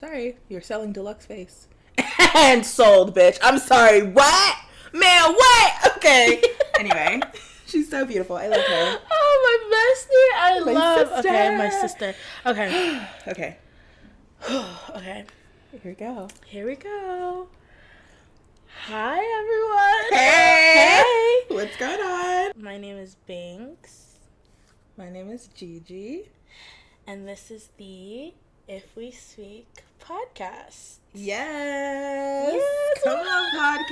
Sorry, you're selling deluxe face. And sold, bitch. I'm sorry. What? Man, what? Okay. Anyway, she's so beautiful. I love her. Oh, my bestie. I love. Sister. Okay, my sister. Okay. Okay. Okay. Here we go. Here we go. Hi, everyone. Hey. What's going on? My name is Binx. My name is Gigi. And this is the If We Speak podcast. Yes. Come on,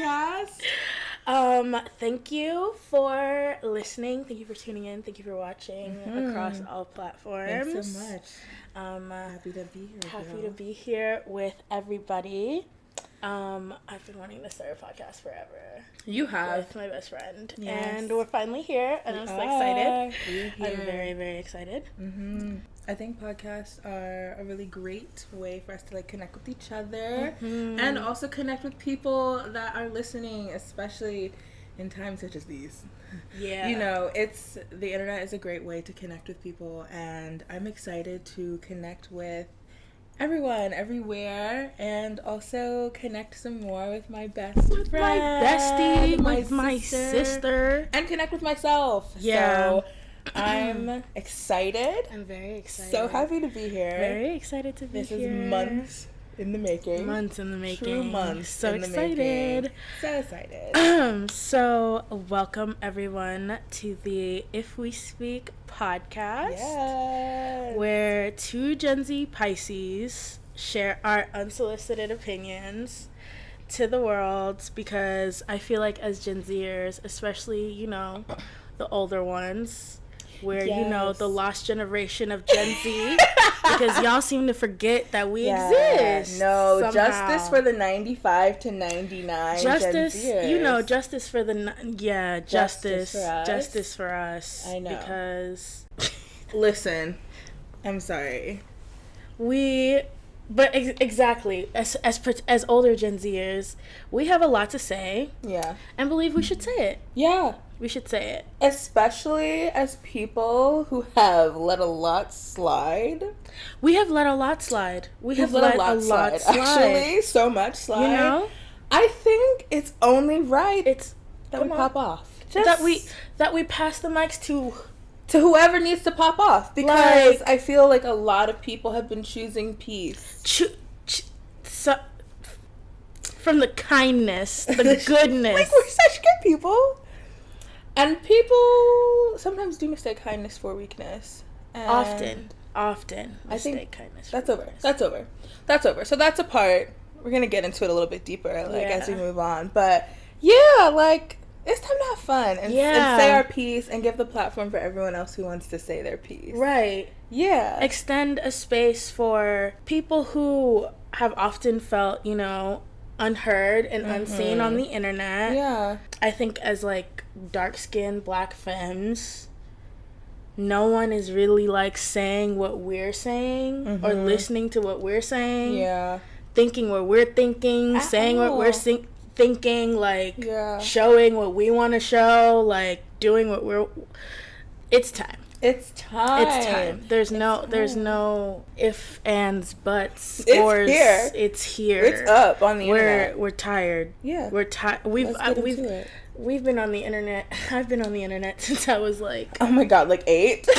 podcast. Thank you for listening. Thank you for tuning in. Thank you for watching across all platforms. Thanks so much. Happy to be here. Happy to be here with everybody. I've been wanting to start a podcast forever. You have. With my best friend. Yes. And we're finally here, and I'm so excited. I'm very, very excited. I think podcasts are a really great way for us to connect with each other and also connect with people that are listening, especially in times such as these. Yeah. You know, the internet is a great way to connect with people, and I'm excited to connect with everyone, everywhere, and also connect some more with my best friend. My bestie, with my sister. And connect with myself. Yeah. So I'm excited. I'm very excited. So happy to be here. Very excited to be here. This is months in the making. Months in the making. True months. So in excited. The making. So excited. So welcome everyone to the If We Speak podcast. Yes. Where two Gen Z Pisces share our unsolicited opinions to the world, because I feel like as Gen Zers, especially, the older ones, where, the lost generation of Gen Z, because y'all seem to forget that we exist. No, somehow. Justice for the 95 to 99 Justice, Gen Zers. Justice for the, justice for us. I know. Because, listen, I'm sorry. But exactly, as older Gen Zers, we have a lot to say. Yeah. And believe we should say it. Yeah. We should say it. Especially as people who have let a lot slide. We have let a lot slide. We've let a lot slide. Actually, so much slide. I think it's only right that we pop off. That we pass the mics to whoever needs to pop off, because I feel like a lot of people have been choosing peace. From the kindness, the goodness. We're such good people. And people sometimes do mistake kindness for weakness. And Often. I think kindness. That's over. So that's a part. We're going to get into it a little bit deeper as we move on. But yeah, it's time to have fun and say our piece and give the platform for everyone else who wants to say their piece. Right. Yeah. Extend a space for people who have often felt, unheard and unseen on the internet. Yeah. I think as dark-skinned black femmes, no one is really saying what we're saying or listening to what we're saying. Yeah. Thinking what we're thinking, saying what we're thinking, showing what we want to show, doing what we're... It's time. It's time. There's no ifs, ands, buts, scores. It's here. It's up on the internet. We're tired. Yeah. We're tired. We've been on the internet. I've been on the internet since I was oh my god, 8.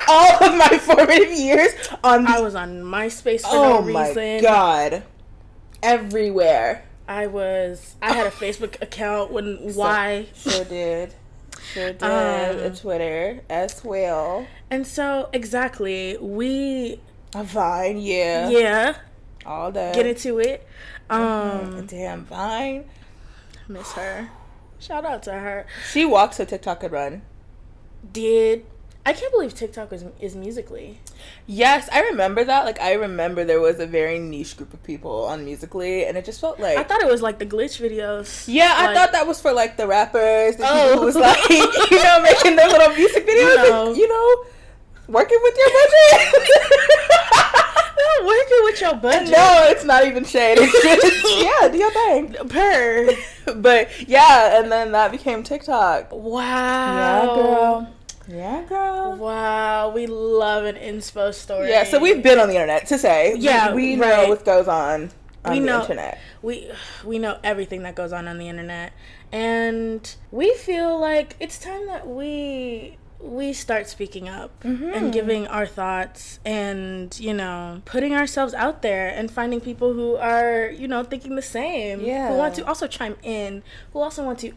All of my formative years I was on MySpace for no reason. Oh my god. Everywhere. I had a Facebook account why? Sure did. A Twitter as well. And so, exactly, a Vine, yeah. Yeah. All day. Get into it. Damn Vine. Miss her. Shout out to her. She walked so TikTok could run. I can't believe TikTok is Musical.ly. Yes, I remember that. I remember there was a very niche group of people on Musical.ly, and it just felt I thought it was the glitch videos. Yeah, I thought that was for the rappers, the people who was making their little music videos, working with your budget. Working with your budget. No, it's not even shade. It's just, do your thing. But yeah, and then that became TikTok. Wow. Yeah, girl. Yeah, girl. Wow, we love an inspo story. Yeah, so we've been on the internet, to say. Yeah, we know what goes on the internet. We know everything that goes on the internet. And we feel like it's time that we start speaking up and giving our thoughts and, you know, putting ourselves out there and finding people who are, you know, thinking the same. Yeah. Who want to also chime in, who also want to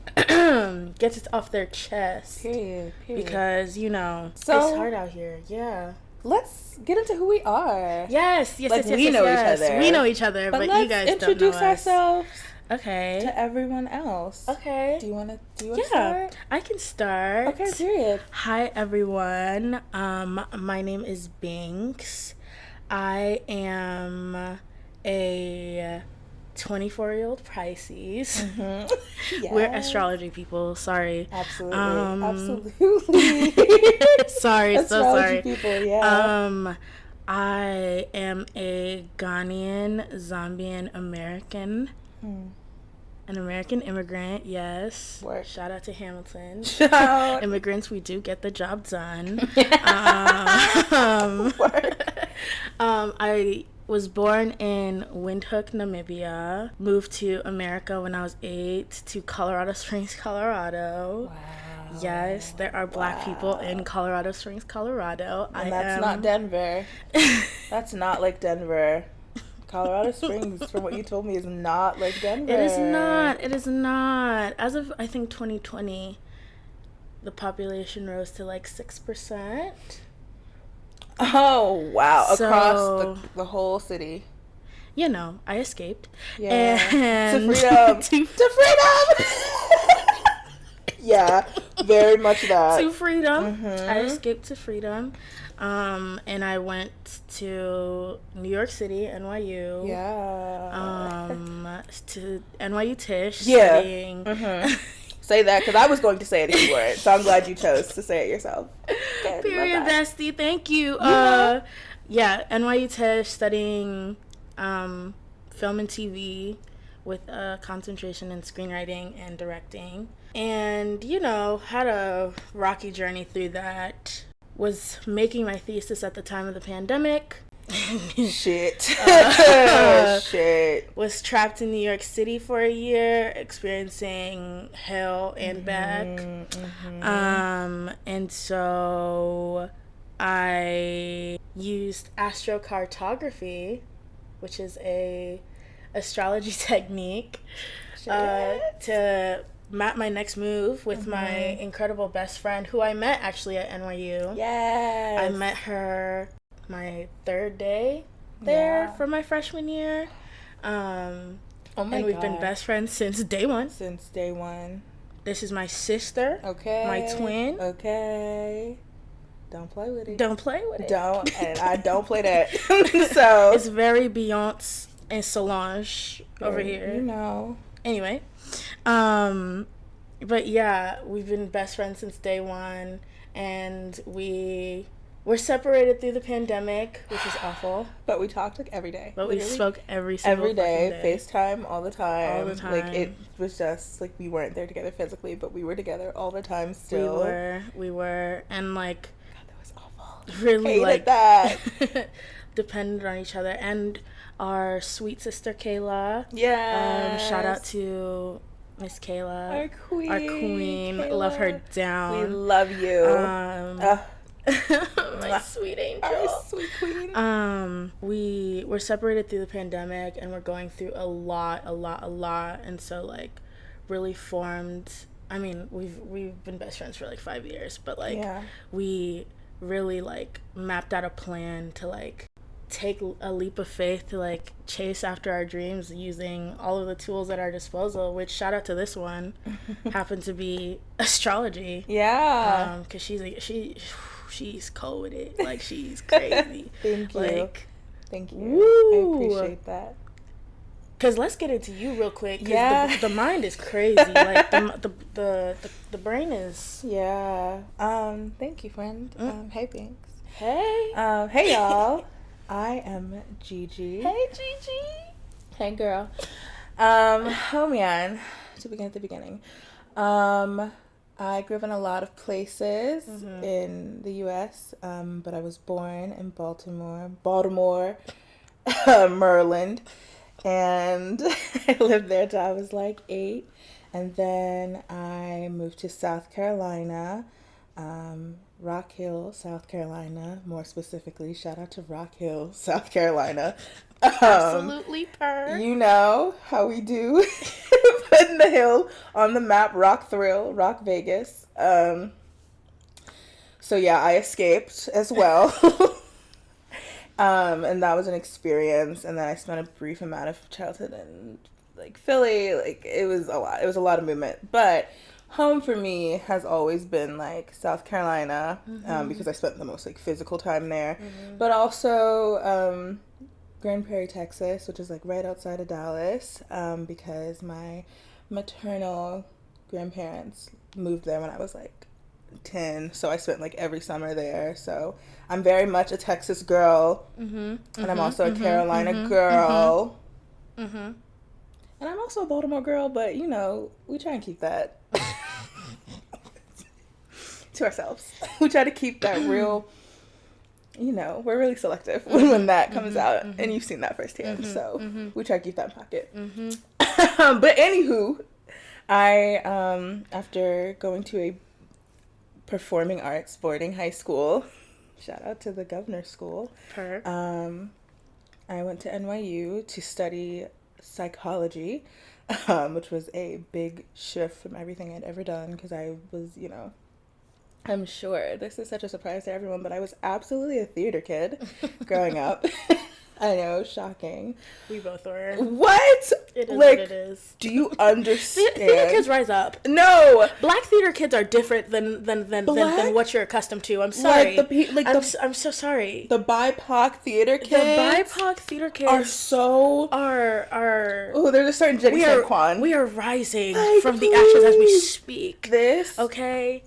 get it off their chest. Period. Because, you know, it's hard out here. Yeah. Let's get into who we are. Yes. We know each other. We know each other, but you guys don't know us. Introduce ourselves. Okay. To everyone else. Okay. Do you want to start? I can start. Okay, period. Hi, everyone. My name is Binx. I am a 24-year-old Pisces. Yes. We're astrology people. Sorry. Absolutely. Absolutely. Sorry. So sorry. People, yeah. I am a Ghanaian, Zambian American. An American immigrant, yes. Work. Shout out to Hamilton. Shout. Immigrants, we do get the job done. I was born in Windhoek, Namibia. Moved to America when I was 8 to Colorado Springs, Colorado. Wow. Yes, there are black people in Colorado Springs, Colorado. And that's not Denver. That's not like Denver. Colorado Springs, from what you told me, is not like Denver. It is not. It is not. As of, I think, 2020, the population rose to like 6%. Oh, wow. So, across the whole city. You know, I escaped. Yeah. And to freedom. to freedom! Yeah, very much that. To freedom. I escaped to freedom. And I went to New York City, NYU. Yeah. To NYU Tisch. Yeah. Studying. Say that, because I was going to say it if you weren't. So I'm glad you chose to say it yourself. Good, period, bestie. Thank you. Yeah, NYU Tisch, studying film and TV with a concentration in screenwriting and directing. And, you know, had a rocky journey through that. Was making my thesis at the time of the pandemic. Shit. Shit. Was trapped in New York City for a year, experiencing hell and back. And so I used astrocartography, which is a astrology technique, to map my next move with my incredible best friend, who I met actually at NYU. Yes. I met her my third day there for my freshman year. And we've been best friends since day one. This is my sister. Okay. My twin. Okay. Don't play with it. Don't play with it. Don't. And I don't play that. So it's very Beyonce and Solange over here. You know. Anyway. But yeah, we've been best friends since day one, and we're separated through the pandemic, which is awful. But we talked like every day. But literally. We spoke every single day. FaceTime all the time. All the time. Like, it was just like we weren't there together physically, but we were together all the time still. We were, and like, God, that was awful. Really, hated like that. Depended on each other, and our sweet sister Kayla. Yeah. Shout out to Miss Kayla, our queen. Kayla. Love her down. We love you. My sweet angel. Our sweet queen. We were separated through the pandemic, and we're going through a lot, and so like really formed. I mean, we've been best friends for like 5 years, but like we really like mapped out a plan to like take a leap of faith to like chase after our dreams using all of the tools at our disposal, which shout out to this one happened to be astrology. Because she's cold with it. Like, she's crazy. Thank you. Woo. I appreciate that. Because let's get into you real quick. Because the mind is crazy. Like, the brain is... Yeah. Thank you, friend. Hey, Binx. Hey. Hey, y'all. I am Gigi. Hey, Gigi. Hey, girl. Oh, man. To begin at the beginning. I grew up in a lot of places in the U.S., but I was born in Baltimore, Maryland, and I lived there till I was like 8, and then I moved to South Carolina, Rock Hill, South Carolina, more specifically. Shout out to Rock Hill, South Carolina. Absolutely per. You know how we do. Putting the hill on the map, Rock Thrill, Rock Vegas. So yeah, I escaped as well. And that was an experience. And then I spent a brief amount of childhood in like Philly. Like it was a lot. It was a lot of movement. But home for me has always been like South Carolina, because I spent the most like physical time there. But also Grand Prairie, Texas, which is like right outside of Dallas, because my maternal grandparents moved there when I was like 10, so I spent like every summer there. So I'm very much a Texas girl, and I'm also a Carolina girl, and I'm also a Baltimore girl, but you know, we try and keep that to ourselves. We try to keep that real, you know, we're really selective when that comes out, and you've seen that firsthand, so we try to keep that in pocket. But anywho, I, after going to a performing arts boarding high school, shout out to the Governor's School, I went to NYU to study psychology, which was a big shift from everything I'd ever done, because I was, you know, I'm sure this is such a surprise to everyone, but I was absolutely a theater kid growing up. I know, shocking. We both were. What? It is like, what it is. Do you understand? Theater kids rise up. No. Black theater kids are different than what you're accostomed to. I'm sorry. I'm so sorry. The BIPOC theater kids. The BIPOC theater kids are so Oh, there's a certain Jenny Saquon. We are rising from the ashes as we speak. Okay.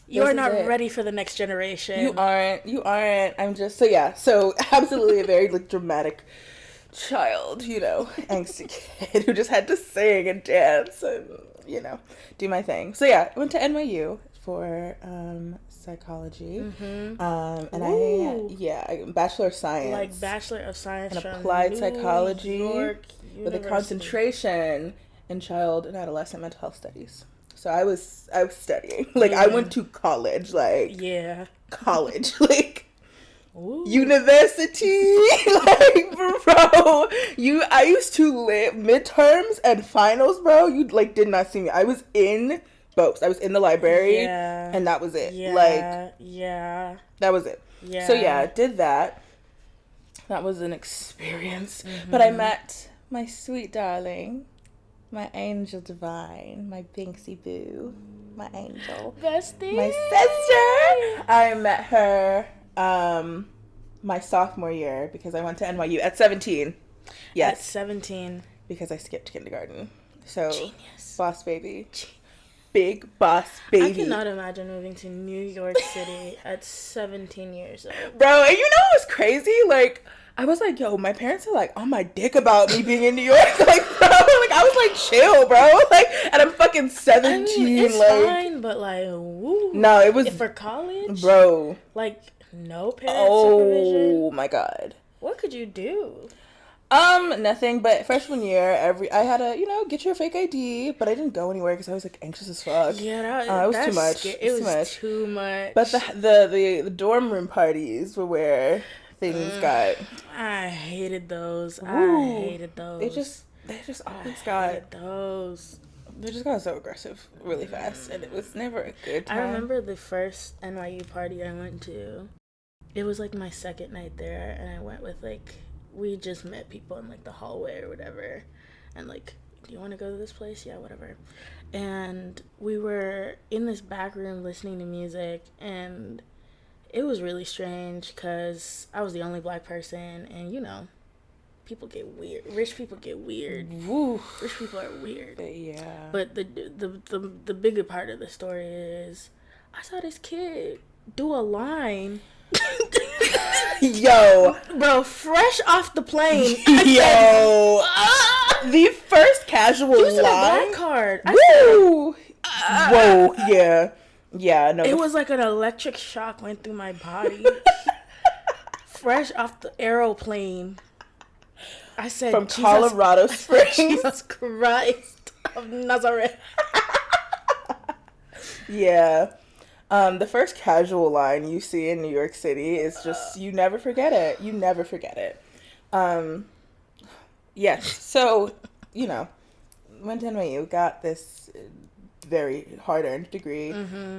You are not ready for the next generation. You aren't. I'm just, so absolutely a very, like, dramatic child, you know, angsty kid who just had to sing and dance and, you know, do my thing. So, I went to NYU for psychology. And I Bachelor of Science. Like, Bachelor of Science and from applied psychology with a University. Concentration in child and adolescent mental health studies. So I was studying. Like, I went to college, like... Yeah. College, like... Ooh. University, like, bro. I used to live midterms and finals, bro. You, like, did not see me. I was in both. I was in the library, and that was it. That was it. So, did that. That was an experience. But I met my sweet darling... my angel divine, my Binxy boo, my angel. Bestie. My sister. I met her my sophomore year because I went to NYU at 17. Yes. At 17. Because I skipped kindergarten. So, genius. Boss baby. Big boss baby. I cannot imagine moving to New York City at 17 years old. Bro, and you know what's crazy? Like, I was like, yo, my parents are like on my dick about me being in New York. Like, bro, like, I was like, chill, bro. Like, and I'm fucking 17. I mean, it's fine, but like, woo. No, it was. For college? Bro. Like, no parent supervision. Oh, my God. What could you do? Nothing, but freshman year, I had to, you know, get your fake ID, but I didn't go anywhere because I was, like, anxious as fuck. Yeah, it was too much. It was too much. But the dorm room parties were where things got... I hated those. Ooh, I hated those. They just always got... those. They just got so aggressive really fast, and it was never a good time. I remember the first NYU party I went to. It was, like, my second night there, and I went with, like... We just met people in, like, the hallway or whatever. And, like, do you want to go to this place? Yeah, whatever. And we were in this back room listening to music, and it was really strange because I was the only black person, and, you know, people get weird. Rich people get weird. Woo. Rich people are weird. Yeah. But the bigger part of the story is I saw this kid do a line... Yo, bro, fresh off the plane. Yo, the first casual line. Using a black card. Woo! Whoa, yeah. Yeah, no. It was like an electric shock went through my body. Fresh off the aeroplane. I said, from Colorado Springs. Jesus Christ of Nazareth. Yeah. The first casual line you see in New York City is just, you never forget it. You never forget it. Yes. So, you know, went to NYU, got this very hard-earned degree,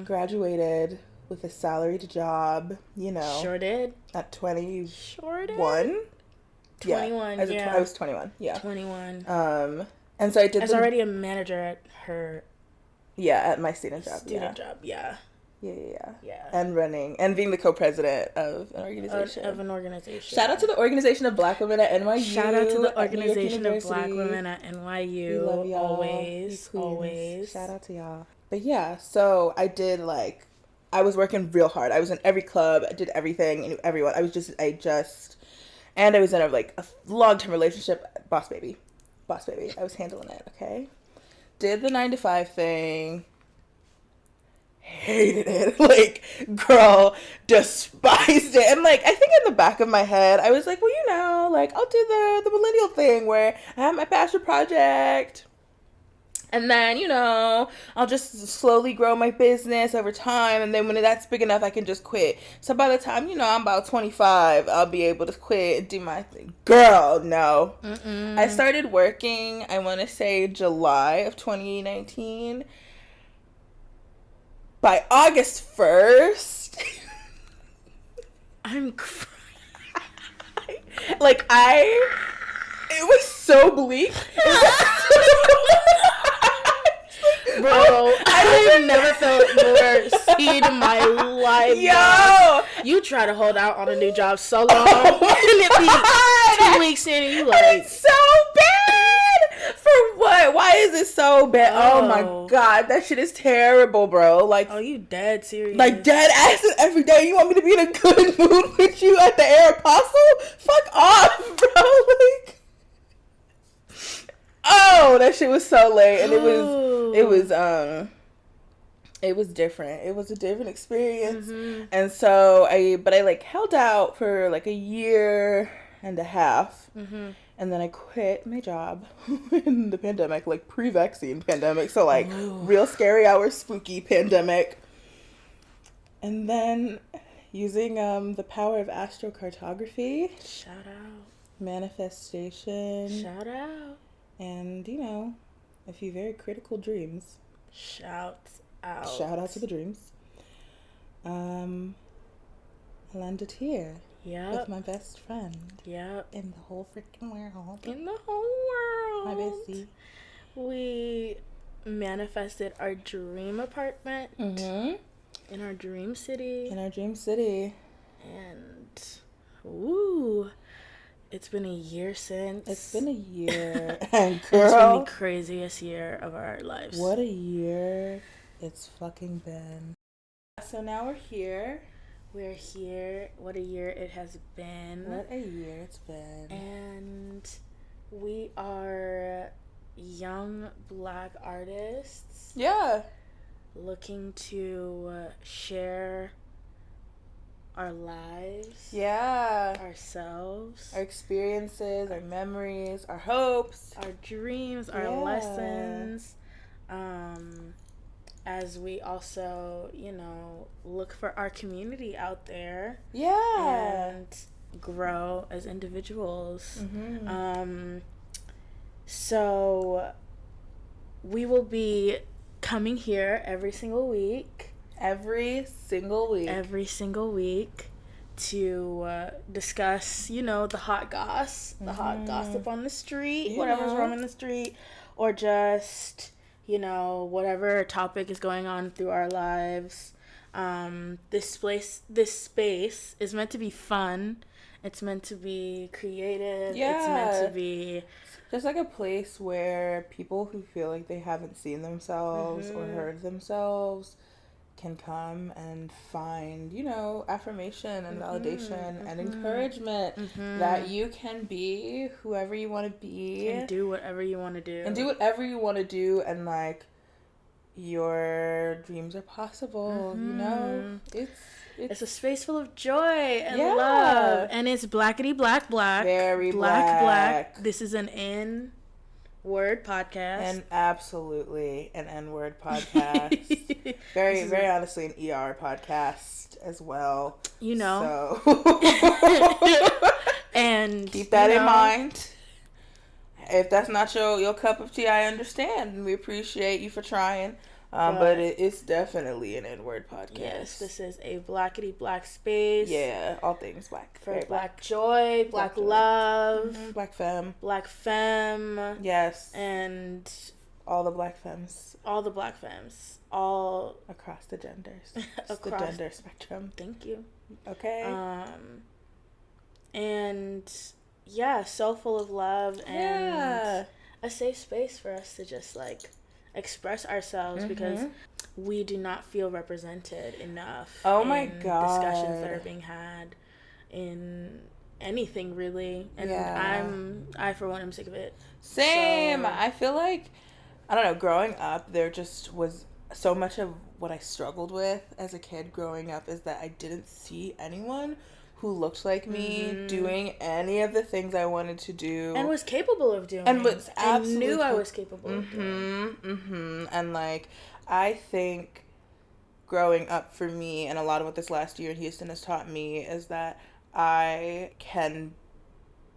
graduated with a salaried job, you know. Sure did. At 21. Sure did. 21, yeah. I was 21, yeah. 21. And so I did. I was already a manager at her. Yeah, at my student job. Yeah. And being the co-president of an organization. Shout out to the Organization of Black Women at NYU. Shout out to the Organization of Black Women at NYU. We love y'all. Always. Shout out to y'all. But yeah, so I did I was working real hard. I was in every club. I did everything. I knew everyone. And I was in a long-term relationship. Boss baby. I was handling it, okay? Did the 9-to-5 thing. Hated it. Girl, despised it. And, I think in the back of my head, I was like, well, I'll do the millennial thing where I have my passion project. And then, I'll just slowly grow my business over time. And then when that's big enough, I can just quit. So by the time, I'm about 25, I'll be able to quit and do my thing. Girl, no. I started working, I want to say July of 2019. By August 1st, I'm crying. It was so bleak. Bro, I've never felt more seen in my life. Yo! You try to hold out on a new job so long. And it be 2 weeks in and you It's so bad! For what? Why is it so bad? Oh my god, that shit is terrible, bro. Oh, you dead serious? Dead ass every day. You want me to be in a good mood with you at the Air Apostle? Fuck off, bro. Oh, that shit was so late, and it was different. It was a different experience, and so I held out for a year and a half, and then I quit my job in the pandemic, pre-vaccine pandemic, so real scary hour, spooky pandemic, and then using the power of astrocartography, shout out, manifestation, shout out. And, a few very critical dreams. Shout out. Shout out to the dreams. I landed here. Yep. With my best friend. Yep. In the whole freaking world. My bestie. We manifested our dream apartment. In our dream city. And, ooh. It's been a year since. It's been a year. And girl, it's been the craziest year of our lives. What a year it's fucking been. So now we're here. We're here. What a year it has been. What a year it's been. And we are young Black artists. Yeah. Looking to share our lives, ourselves, our experiences, our memories, our hopes, our dreams, our lessons, as we also, look for our community out there, and grow as individuals. So we will be coming here every single week to discuss, the hot gossip on the street, whatever's wrong in the street, or just, whatever topic is going on through our lives. This space is meant to be fun. It's meant to be creative. It's meant to be just a place where people who feel like they haven't seen themselves or heard themselves can come and find, affirmation and validation and encouragement that you can be whoever you want to be. And do whatever you want to do. And your dreams are possible. You know, it's a space full of joy and love, and it's blackety black, very black. This is an N-word podcast, and absolutely an N-word podcast. very honestly, an ER podcast as well. You know, so and keep that in mind. If that's not your cup of tea, I understand, and we appreciate you for trying. But it's definitely an N-word podcast. Yes, this is a blackety black space. Yeah, all things black. For black joy, black love. Mm-hmm. Black femme. Black femme. Yes. And all the black femmes. All the black femmes. All across the genders. Across the gender spectrum. Thank you. Okay. And yeah, so full of love and a safe space for us to just like express ourselves because we do not feel represented enough. Oh my God. Discussions that are being had in anything really, and I for one am sick of it. Same. So, I feel like, I don't know, growing up there just was so much of what I struggled with as a kid growing up is that I didn't see anyone who looked like me doing any of the things I wanted to do. And was capable of doing. And was absolutely... I knew I was capable of doing. And, like, I think growing up for me, and a lot of what this last year in Houston has taught me, is that I can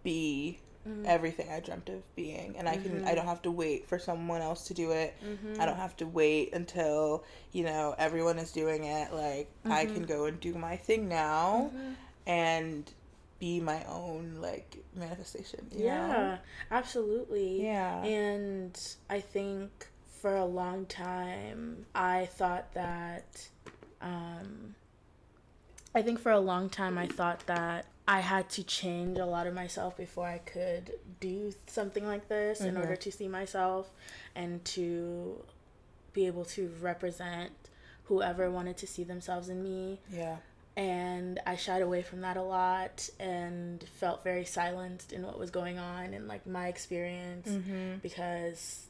be everything I dreamt of being. And I don't have to wait for someone else to do it. I don't have to wait until, you know, everyone is doing it. Like, I can go and do my thing now. And be my own, like, manifestation. You know? Absolutely. Yeah. And I think for a long time, I thought that, I had to change a lot of myself before I could do something like this in order to see myself and to be able to represent whoever wanted to see themselves in me. Yeah. And I shied away from that a lot and felt very silenced in what was going on in, like, my experience because,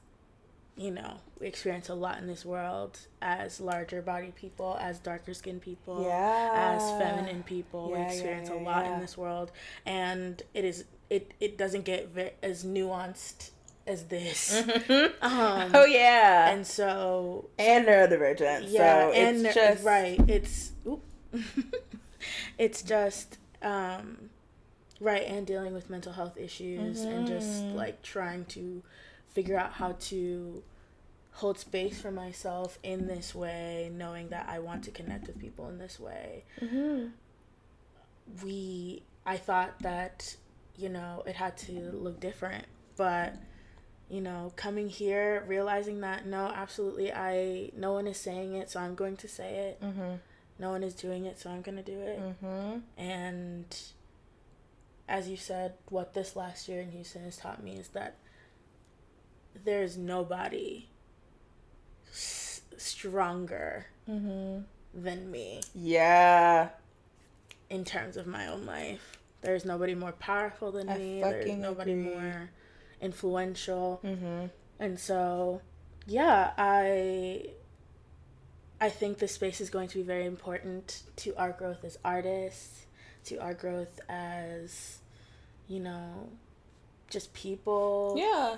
you know, we experience a lot in this world as larger body people, as darker skinned people, as feminine people. We experience a lot in this world, and it doesn't get as nuanced as this. Oh yeah. And so and neurodivergent. Yeah, so and it's just it's it's just right, and dealing with mental health issues and just like trying to figure out how to hold space for myself in this way, knowing that I want to connect with people in this way. I thought that, you know, it had to look different, but, you know, coming here, realizing that no, absolutely, no one is saying it, so I'm going to say it. No one is doing it, so I'm going to do it. And as you said, what this last year in Houston has taught me is that there's nobody stronger than me. Yeah. In terms of my own life. There's nobody more powerful than me. There's nobody more influential. And so, yeah, I think this space is going to be very important to our growth as artists, to our growth as, you know, just people. Yeah.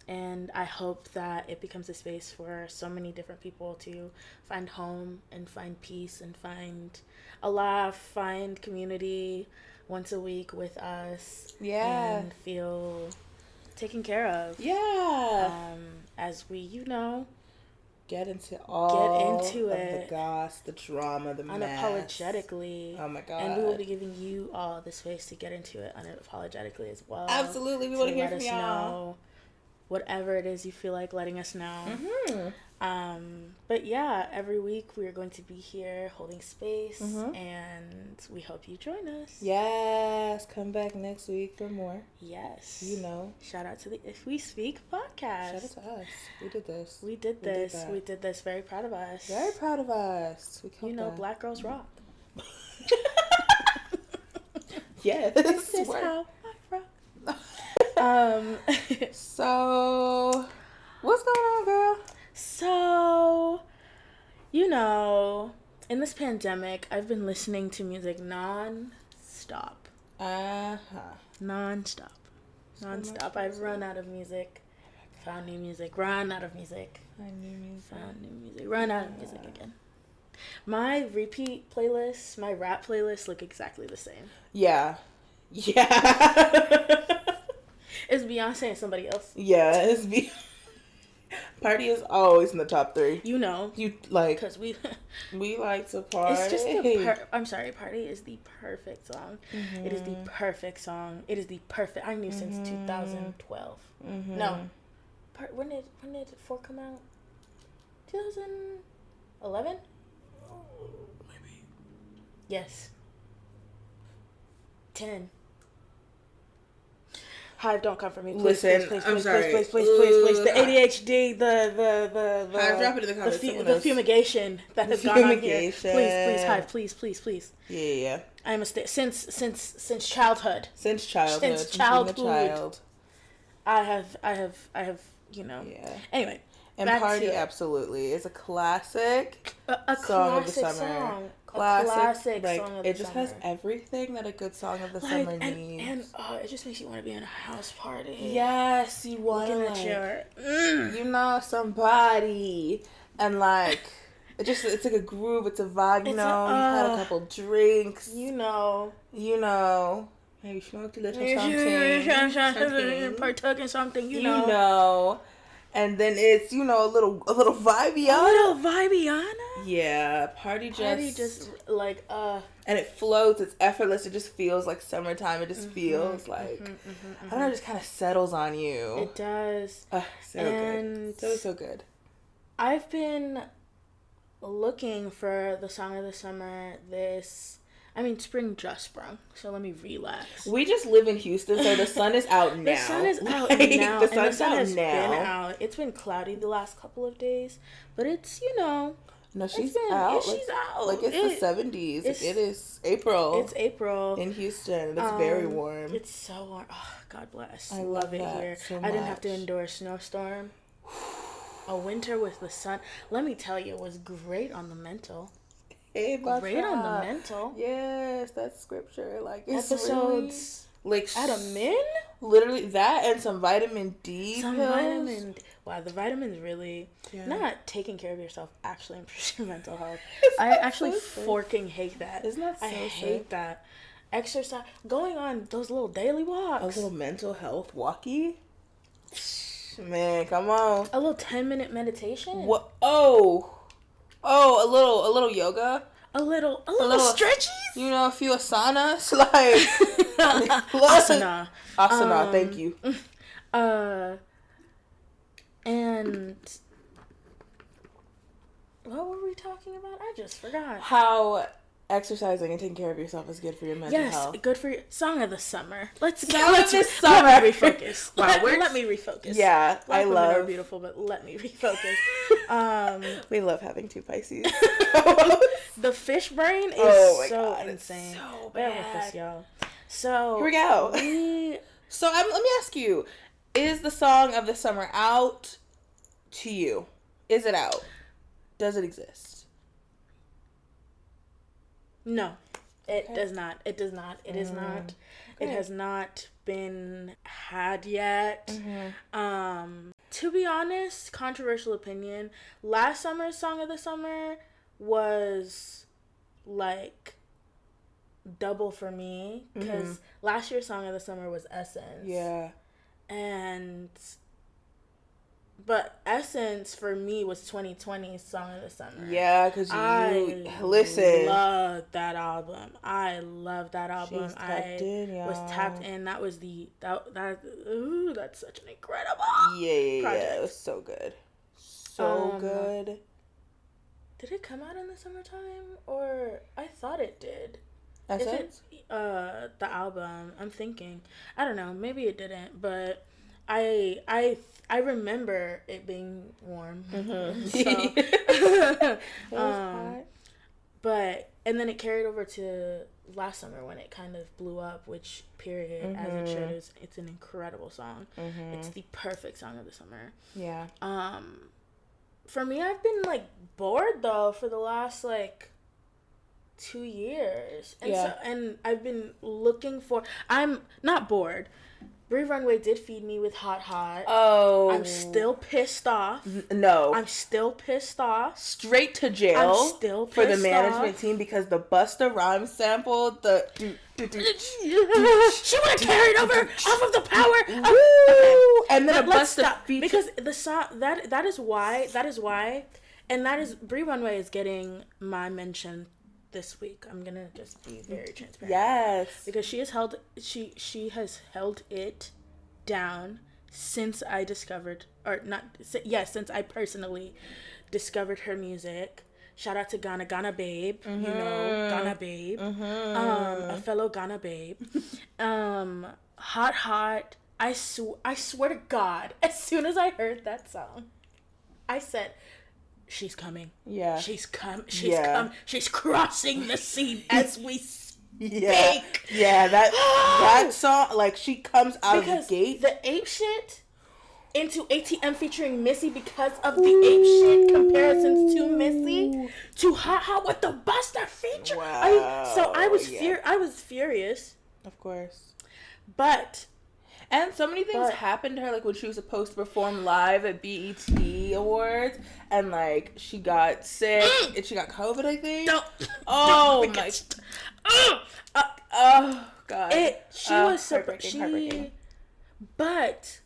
And I hope that it becomes a space for so many different people to find home and find peace and find a laugh, find community once a week with us. Yeah. And feel taken care of. Yeah. As we, you know, get into it, the goss, the drama, the mess. Unapologetically. Oh my God. And we will be giving you all the space to get into it unapologetically as well. Absolutely. We want to hear from y'all. Know whatever it is you feel like letting us know. But yeah, every week we are going to be here holding space, and we hope you join us. Yes, come back next week for more. Yes. You know. Shout out to the If We Speak podcast. Shout out to us. We did this. We did this. Very proud of us. Very proud of us. We you know, Black girls rock. Yes. This is how I rock. So, what's going on, girl? So, you know, in this pandemic, I've been listening to music non-stop. Non-stop. Non-stop. I've run out of music. Found new music. Run out of music. Found new music. Found new music. Run out of music again. My repeat playlists, my rap playlists look exactly the same. Yeah. Yeah. It's Beyonce and somebody else. Yeah, it's Party is always in the top 3. You know. You like. Because we like to party. It's just I'm sorry, Party is the perfect song. Mm-hmm. It is the perfect song. It is the perfect. I knew since 2012. Mm-hmm. No. When did 4 come out? 2011? Maybe. Yes. 10. Hive, don't come for me. Please, listen, please, I'm sorry. Please. The ADHD, the Hive, drop it in the comments. The fumigation that has gone on here. Please, Hive, please. Yeah. I am since childhood. Since childhood. I have, you know. Yeah. Anyway. And Party absolutely is a classic song of the summer. Classic like, song of the summer. It just has everything that a good song of the summer needs. And it just makes you want to be in a house party. Yes, you want to like, you know, somebody. And like, it's like a groove, it's a vibe, you know. You've had a couple drinks. You know. Maybe smoked a little something. Partook in something, you know. And then it's, you know, a little Vibiana. Yeah, Party just like and it floats, it's effortless, it just feels like summertime, it just feels like I don't know, it just kind of settles on you. It does. Good. So good. I've been looking for the song of the summer spring just sprung, so let me relax. We just live in Houston, so the sun is out now. The sun is out now. The sun has been out. It's been cloudy the last couple of days, but it's, you know. No, she's out. She's out. Like, it's the 70s. It is April. It's April. In Houston. It's very warm. It's so warm. Oh, God bless. I love it here. So much. I didn't have to endure a snowstorm. A winter with the sun. Let me tell you, it was great on the mental. Great on the mental. Yes, that's scripture. Like, it's episodes really, like at a min. Literally that and some vitamin D. Wow, the vitamins really not taking care of yourself actually improves your mental health. I actually forking hate that. Isn't that so I hate that. Exercise, going on those little daily walks. A little mental health walkie. Man, come on. A little 10-minute meditation. What? Oh, a little yoga. A little stretches. You know, a few asanas. Like asana. Thank you. And what were we talking about? I just forgot. How exercising and taking care of yourself is good for your mental health. Good for your song of the summer. Let's summer. Let me refocus. Let me refocus. Yeah, Black women are beautiful, but let me refocus. We love having 2 Pisces. The fish brain is so insane. So bad. Bear with us, y'all. So here we go. So let me ask you: is the song of the summer out to you? Is it out? Does it exist? No, it does not. It does not. It is not. Okay. It has not been had yet. Mm-hmm. To be honest, controversial opinion, last summer's song of the summer was like double for me because last year's song of the summer was Essence. Yeah. But Essence for me was 2020's song of the summer. Yeah, because I love that album. I love that album. Was tapped in. That was that's such an incredible project. Yeah. It was so good. So good. Did it come out in the summertime? Or I thought it did. Essence? The album. I'm thinking. I don't know. Maybe it didn't, but I remember it being warm. Mm-hmm. So, but and then it carried over to last summer when it kind of blew up, which period as it should is. It's an incredible song. It's the perfect song of the summer. Yeah. For me, I've been, like, bored, though, for the last, like, 2 years. And and I've been looking for... I'm not bored. Brie Runway did feed me with Hot Hot. Oh. I'm still pissed off. No. I'm still pissed off. Straight to jail. I'm still pissed for the management team because the Busta Rhymes sample, she would have carried over off of the power. Okay. And then let's stop because the song that is why, and that is Brie Runway is getting my mention this week. I'm gonna just be very transparent. Yes, because she has held it down since I discovered, since I personally discovered her music. Shout out to Ghana Babe, you know, Ghana Babe, a fellow Ghana Babe. Hot. I swear to God, as soon as I heard that song, I said, she's coming. Yeah. She's come. She's crossing the scene as we speak. Yeah, that song, like, she comes out of the gate. The ape shit into ATM featuring Missy because of the ape shit comparisons to Missy to Hot with the Buster feature. Wow. I was furious. Of course. But and so many things happened to her, like when she was supposed to perform live at BET Awards, and like she got sick and she got COVID, I think. Oh God. She was heartbreaking. But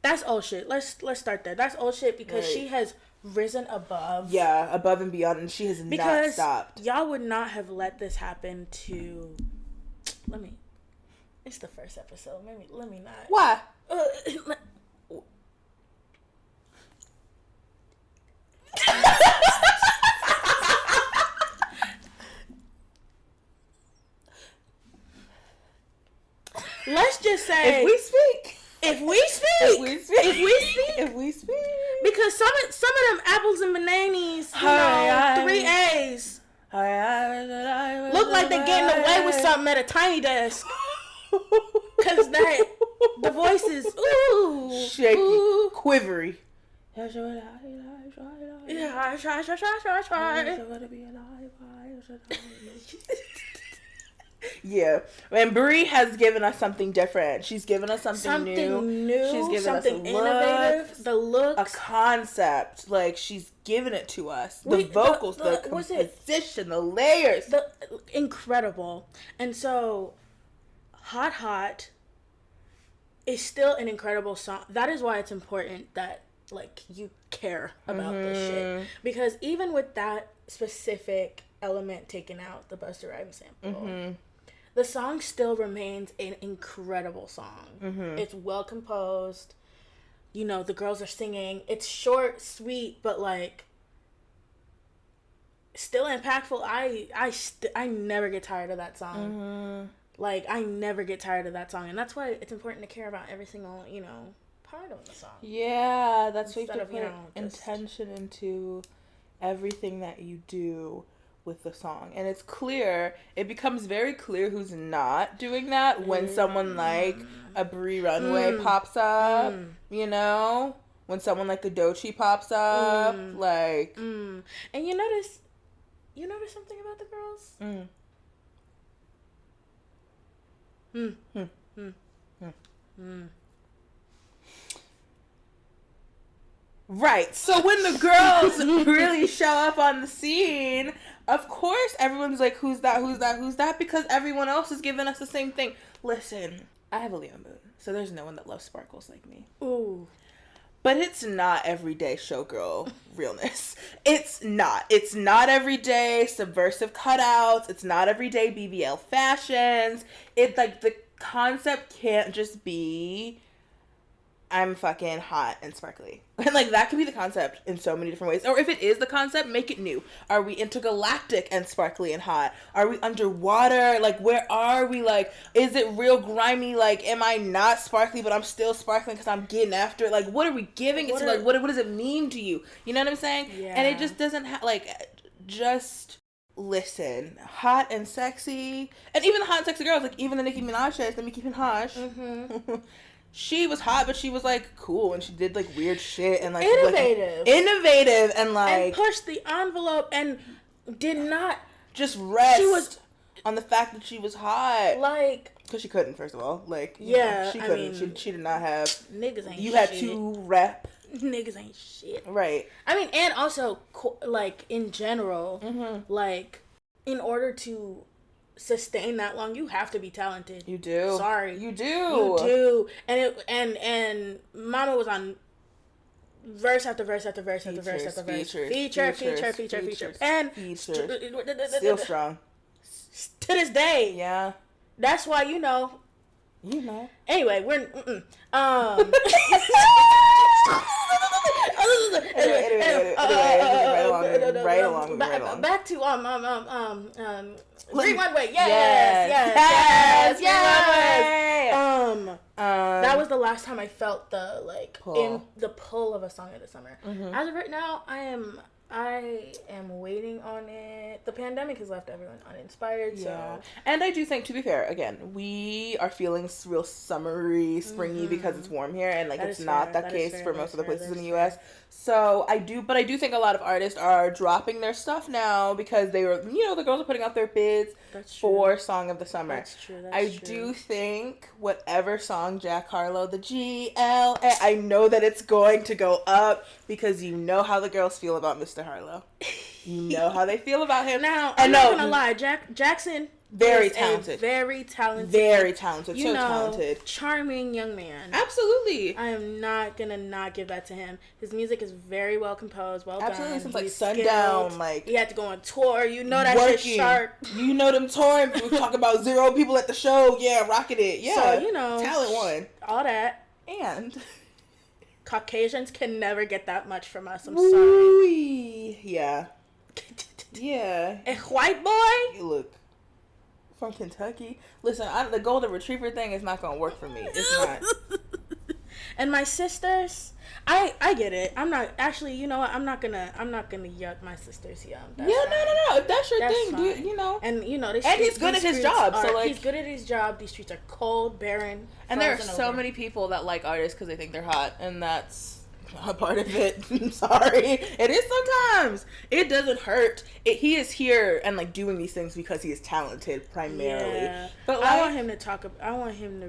that's old shit. Let's start there. That's old shit because she has risen above. Yeah, above and beyond, and she has not stopped. Y'all would not have let this happen to. It's the first episode. Let me not. Why? Let's just say if we speak. Because some of them apples and bananas, 3 A's, look like they're getting away with something at a tiny desk. Cause the voice is shaky, quivery. Yeah, and Brie has given us something different. She's given us something new. She's given something us innovative. The looks, a concept. Like she's given it to us. The vocals, the composition, the layers, incredible. And so, Hot is still an incredible song. That is why it's important that like you care about this shit, because even with that specific element taken out, the Busta Rhymes sample, the song still remains an incredible song. It's well composed. You know, the girls are singing. It's short, sweet, but like still impactful. I never get tired of that song. Like I never get tired of that song, and that's why it's important to care about every single part of the song. Yeah, that's why you have to put intention into everything that you do with the song. And it's clear, it becomes very clear who's not doing that when someone like a Brie Runway pops up, when someone like the Doechii pops up, like and you notice something about the girls? Right. So when the girls really show up on the scene, of course everyone's like, who's that? Because everyone else is giving us the same thing. Listen, I have a Leo moon, so there's no one that loves sparkles like me. Ooh. But it's not everyday showgirl realness. It's not. It's not everyday subversive cutouts. It's not everyday BBL fashions. It's like the concept can't just be I'm fucking hot and sparkly. And like that could be the concept in so many different ways. Or if it is the concept, make it new. Are we intergalactic and sparkly and hot? Are we underwater? Like where are we? Like is it real grimy? Like am I not sparkly but I'm still sparkling because I'm getting after it? Like what are we giving it to? Like what does it mean to you? You know what I'm saying? Yeah. And it just doesn't just listen. Hot and sexy. And even the hot and sexy girls, like even the Nicki Minaj, she was hot, but she was like cool, and she did like weird shit and like innovative, and like and pushed the envelope and did not just rest. She was on the fact that she was hot, like, because she couldn't. First of all, like, yeah, she couldn't. I mean, she did not have. Niggas ain't. You had to rep. Niggas ain't shit. Right. I mean, and also like in general, like in order to sustain that long, you have to be talented. You do. Sorry. You do. You do. And Mama was on verse after verse after verse after verse after verse. Feature. And still strong. To this day. Yeah. That's why, Anyway, we're right along. Back to Green One Way. Yes. That was the last time I felt the pull of a song of the summer. As of right now, I am waiting on it. The pandemic has left everyone uninspired. Yeah. So. And I do think, to be fair, again, we are feeling real summery, springy because it's warm here, and like it's not that case for most of the places in the U.S. So I do think a lot of artists are dropping their stuff now because they were, the girls are putting out their bids for Song of the Summer. That's true. I do think whatever song Jack Harlow, the GLA, I know that it's going to go up because you know how the girls feel about Mr. Harlow. You know how they feel about him. Now, I'm not gonna lie, Jackson. Very talented. Very talented. Talented. Charming young man. Absolutely. I am not gonna not give that to him. His music is very well composed, well done. Absolutely, since like Sundown, like he had to go on tour. That shit's sharp. Them touring. We talk about 0 people at the show. Yeah, rocking it. Yeah. So talent one. All that. And Caucasians can never get that much from us. I'm sorry. Yeah. Yeah. A white boy. Look. From Kentucky. Listen, the golden retriever thing is not gonna work for me. It's not. And my sisters, I get it. I'm not actually. You know what? I'm not gonna yuck my sisters young. No. If that's your thing, fine. And he's good at his job. So like, he's good at his job. These streets are cold, barren, and there are so many people that like artists because they think they're hot, and that's a part of it. I'm sorry. It is sometimes. It doesn't hurt. He is here and like doing these things because he is talented primarily. Yeah. But like, I want him to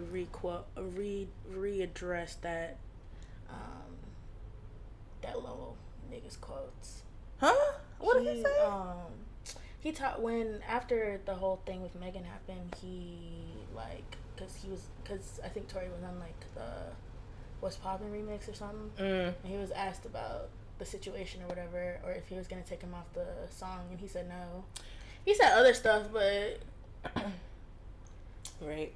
readdress that that little niggas quotes. Huh? What did he say? He taught when after the whole thing with Megan happened, he because I think Tori was on like the What's Poppin' remix or something, and he was asked about the situation or whatever, or if he was gonna take him off the song, and he said no. He said other stuff, but right.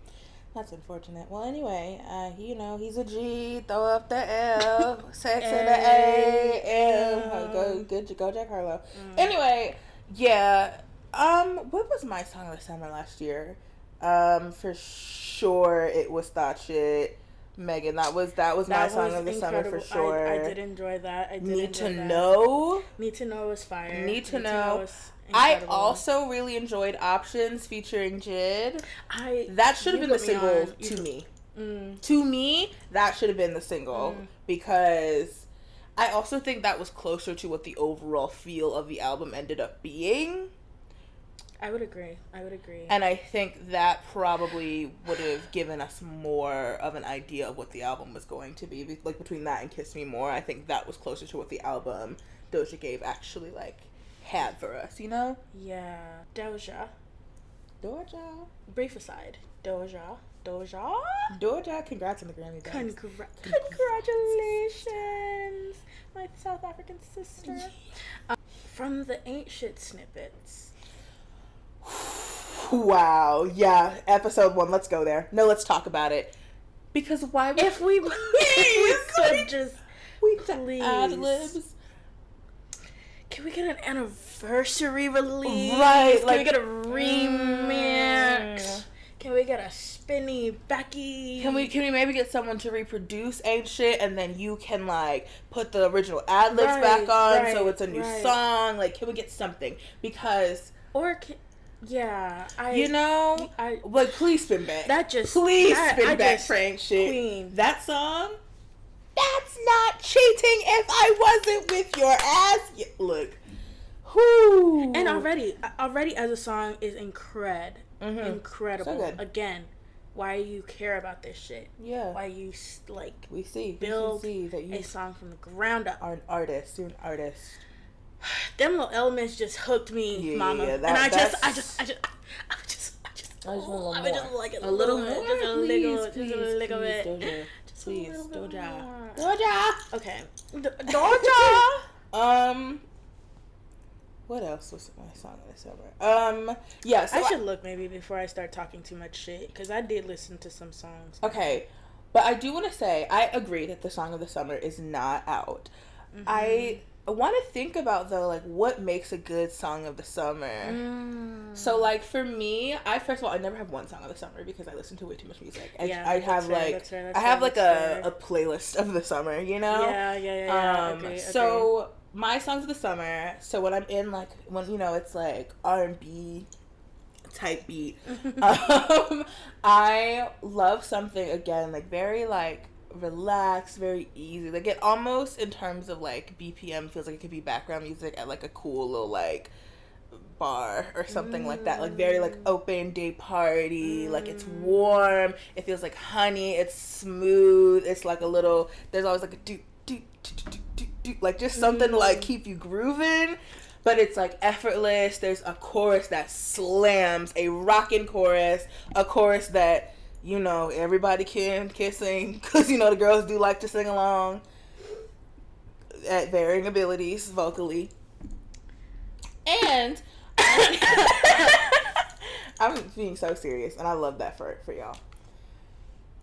That's unfortunate. Well, anyway, he's a G. Throw up the L, sex in the A, M. Go Jack Harlow. Anyway, yeah. What was my song of the summer last year? For sure, it was Thought Shit. Megan, that was my song of the summer for sure. I did enjoy that. Need to Know was fire. Need to Know. I also really enjoyed Options featuring Jid. That should have been the single to me. To me, that should have been the single because I also think that was closer to what the overall feel of the album ended up being. I would agree. And I think that probably would have given us more of an idea of what the album was going to be. Like, between that and Kiss Me More, I think that was closer to what the album Doja gave actually, like, had for us, Yeah. Doja. Brief aside. Doja. Congrats on the Grammy. Congratulations. My South African sister. From the Ain't Shit snippets. Wow. Yeah. Episode 1. Let's go there. No, let's talk about it. Because why would if we could just please ad-libs. Can we get an anniversary release? Right. Can we get a remix? Can we get a spinny Becky? Can we maybe get someone to reproduce Ain't Shit and then you can like put the original ad-libs back on so it's a new song? Like, can we get something? Because Yeah, like please spin back. Spin back, Frank. Shit, queen. That song. That's not cheating if I wasn't with your ass. Look, whoo. And already as a song is incredible. So good. Again, why you care about this shit? Yeah. Why you we see that you a song from the ground up. Are an artist. You're an artist. Them little elements just hooked me, mama. Yeah, and I just like it a little more. Just a little bit. Doja. Please, Doja. Okay. Doja. What else was my song of the summer? Yeah. So I should look maybe before I start talking too much shit, because I did listen to some songs. Okay, but I do want to say I agree that the song of the summer is not out. Mm-hmm. I want to think about though, like what makes a good song of the summer. So like for me, first of all I never have one song of the summer because I listen to way too much music. I have a playlist of the summer, you know. Okay. So my songs of the summer. So when I'm in like when it's like R&B type beat, I love something again like very like relaxed, very easy. Like it almost in terms of like BPM feels like it could be background music at like a cool little like bar or something like that. Like very like open day party. Like it's warm. It feels like honey. It's smooth. It's like a little. There's always like a do like just something to like keep you grooving. But it's like effortless. There's a chorus that slams, a rockin' chorus, a chorus that everybody can sing because the girls do like to sing along at varying abilities vocally. And I'm being so serious, and I love that for y'all.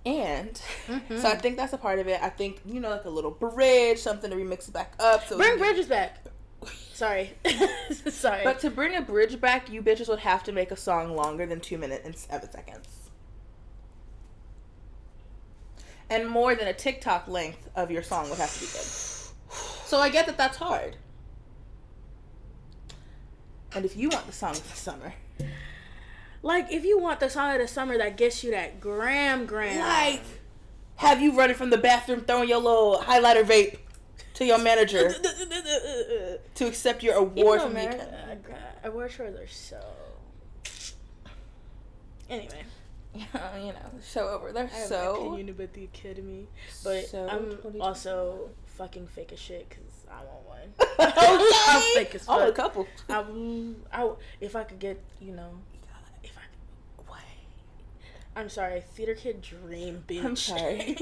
And so I think that's a part of it. I think like a little bridge, something to remix it back up. So bring bridges back. Sorry. But to bring a bridge back, you bitches would have to make a song longer than 2 minutes and 7 seconds. And more than a TikTok length of your song would have to be good. So I get that that's hard. And if you want the song of the summer. Like, if you want the song of the summer that gets you that gram. Like, have you running from the bathroom throwing your little highlighter vape to your manager to accept your award from me. Award shows are so... Anyway. Show over. They're so... I have an opinion about the Academy. But so I'm also fucking fake as shit because I want one. Okay. I'm fake as fuck. Oh, a couple. If I could get, what? I'm sorry, theater kid dream, bitch. I'm sorry.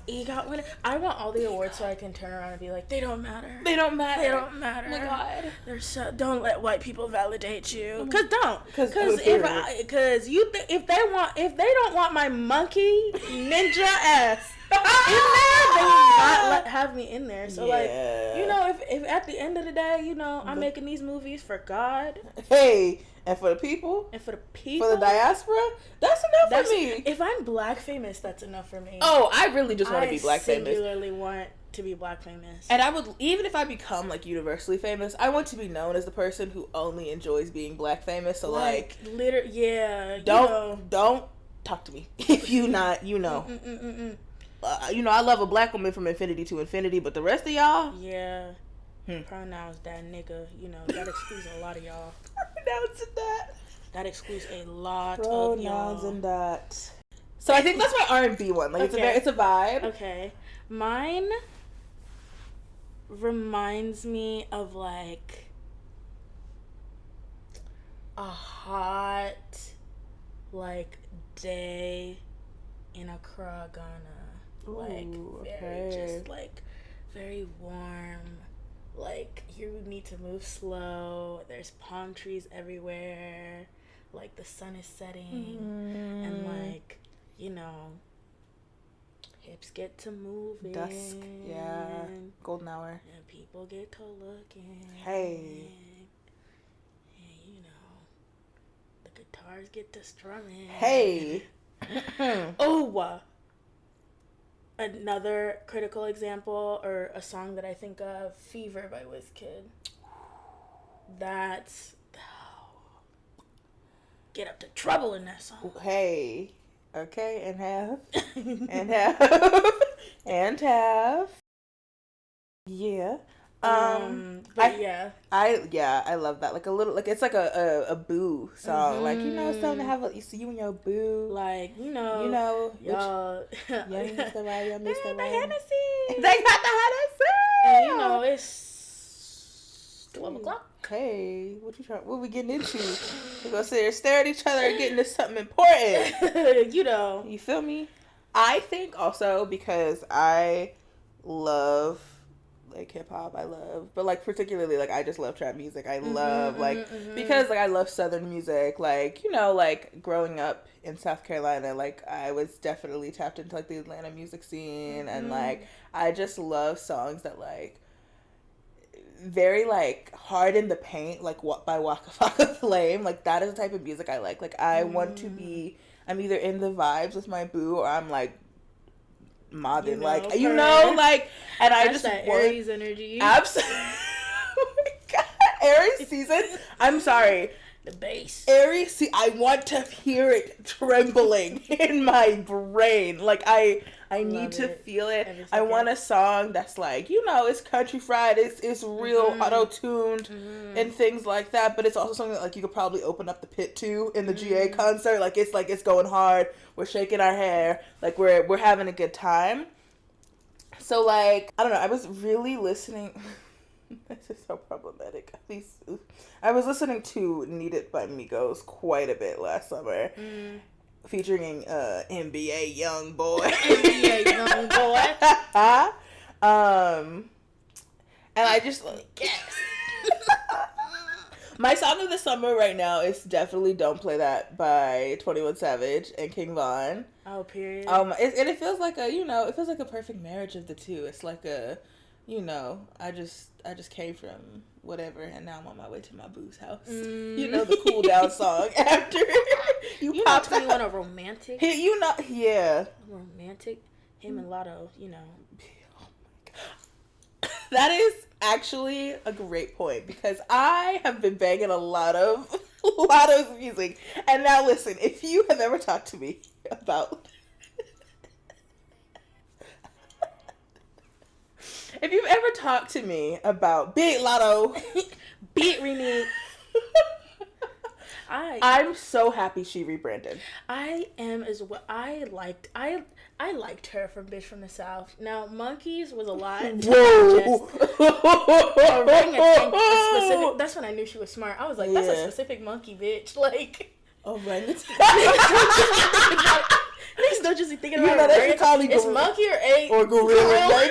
EGOT winner. I want all the awards so I can turn around and be like, they don't matter. They don't matter. They don't matter. Oh my God. They're so. Don't let white people validate you. Cause don't. Cause if they don't want my monkey ninja ass in there, they will not have me in there. So if at the end of the day, I'm making these movies for God. Hey. And for the people? For the diaspora? That's enough for me. If I'm black famous, that's enough for me. Oh, I really just want to be black famous. I singularly want to be black famous. And I would, even if I become like universally famous, I want to be known as the person who only enjoys being black famous. So don't talk to me if you not, I love a black woman from infinity to infinity, but the rest of y'all, pronouns that nigga, that excludes a lot of y'all. Pronouns and that. That excludes a lot pronouns of y'all. Pronouns and that. So I think that's my R&B one. Like it's a vibe. Okay, mine reminds me of like a hot like day in Accra, Ghana. Very warm. Like, you need to move slow. There's palm trees everywhere. Like, the sun is setting. And, like, hips get to moving. Dusk. Yeah. Golden hour. And people get to looking. Hey. And, the guitars get to strumming. Hey. Oh, another critical example, or a song that I think of, Fever by WizKid. That's... get up to trouble in that song. Hey. Okay, and have. And have. Yeah. I love that. Like a little, like it's like a boo song. Mm-hmm. Like, you know, something to have. You see you and your boo. Like, y'all. Y'all Mr. Right, y'all Mr. Right. Hennessy. They got the Hennessy. And you know it's 12 o'clock. Hey, what we getting into? We're gonna sit here, stare at each other, and get into something important. You know. You feel me? I think also because I love like hip hop, but like particularly like I just love trap music. I love because like I love Southern music. Like, you know, like growing up in South Carolina, like I was definitely tapped into like the Atlanta music scene, and like I just love songs that like very like hard in the paint, like what by Waka Flocka Flame. Like that is the type of music I like. Like I want to be, I'm either in the vibes with my boo or I'm like mobbing, like you know, like, and I just that want Aries energy. Absolutely. Oh my God, Aries season. I'm sorry. The bass. Aries. I want to hear it trembling in my brain. Like I need to feel it. I want a song that's like, you know, it's country fried. It's real auto tuned and things like that. But it's also something that like you could probably open up the pit to in the GA concert. Like it's going hard. We're shaking our hair. Like we're having a good time. So like I don't know. I was really listening. This is so problematic. I was listening to Need It by Migos quite a bit last summer, featuring NBA Young Boy. NBA Young Boy. And I just yes. My song of the summer right now is definitely "Don't Play That" by 21 Savage and King Von. Oh, period. It feels like it feels like a perfect marriage of the two. It's like a, you know, I just came from whatever, and now I'm on my way to my boo's house. You know, the cool down song after you know 21 a romantic. Yeah. Romantic. Him and Lotto, you know. Oh my God. That is actually a great point because I have been banging a lot of music, and now listen, if you have ever talked to me about. If you've ever talked to me about Big Lotto, Beat Remix, I'm so happy she rebranded. I am as well. I liked her from Bitch from the South. Now Monkeys was a lot. Whoa. Specific. That's when I knew she was smart. I was like, that's a specific monkey bitch. Like orangutan. Niggas don't just be thinking about orangutan. It's monkey or gorilla.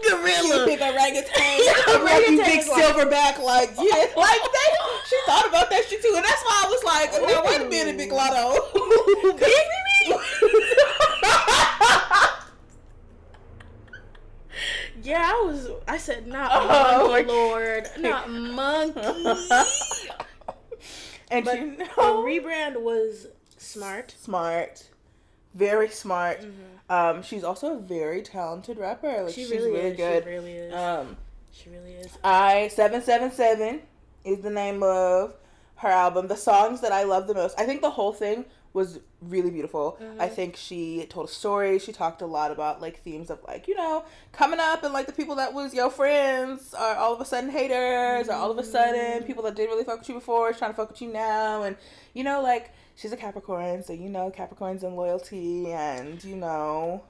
Gorilla. Big orangutan. Orangutan big silverback. Like like that. She thought about that shit too, and that's why I was like, now wait a minute, Big Lotto. Yeah, I said not monkey, Lord, not monkey. And but you know, the rebrand was smart. Very smart. She's also a very talented rapper. Like she's really good. She really is. She really is. 777 is the name of her album. The songs that I love the most, I think the whole thing was really beautiful. I think she told a story. She talked a lot about like themes of like, you know, coming up and like the people that was your friends are all of a sudden haters, or all of a sudden people that didn't really fuck with you before is trying to fuck with you now. And you know, like she's a Capricorn, so you know Capricorns and loyalty, and you know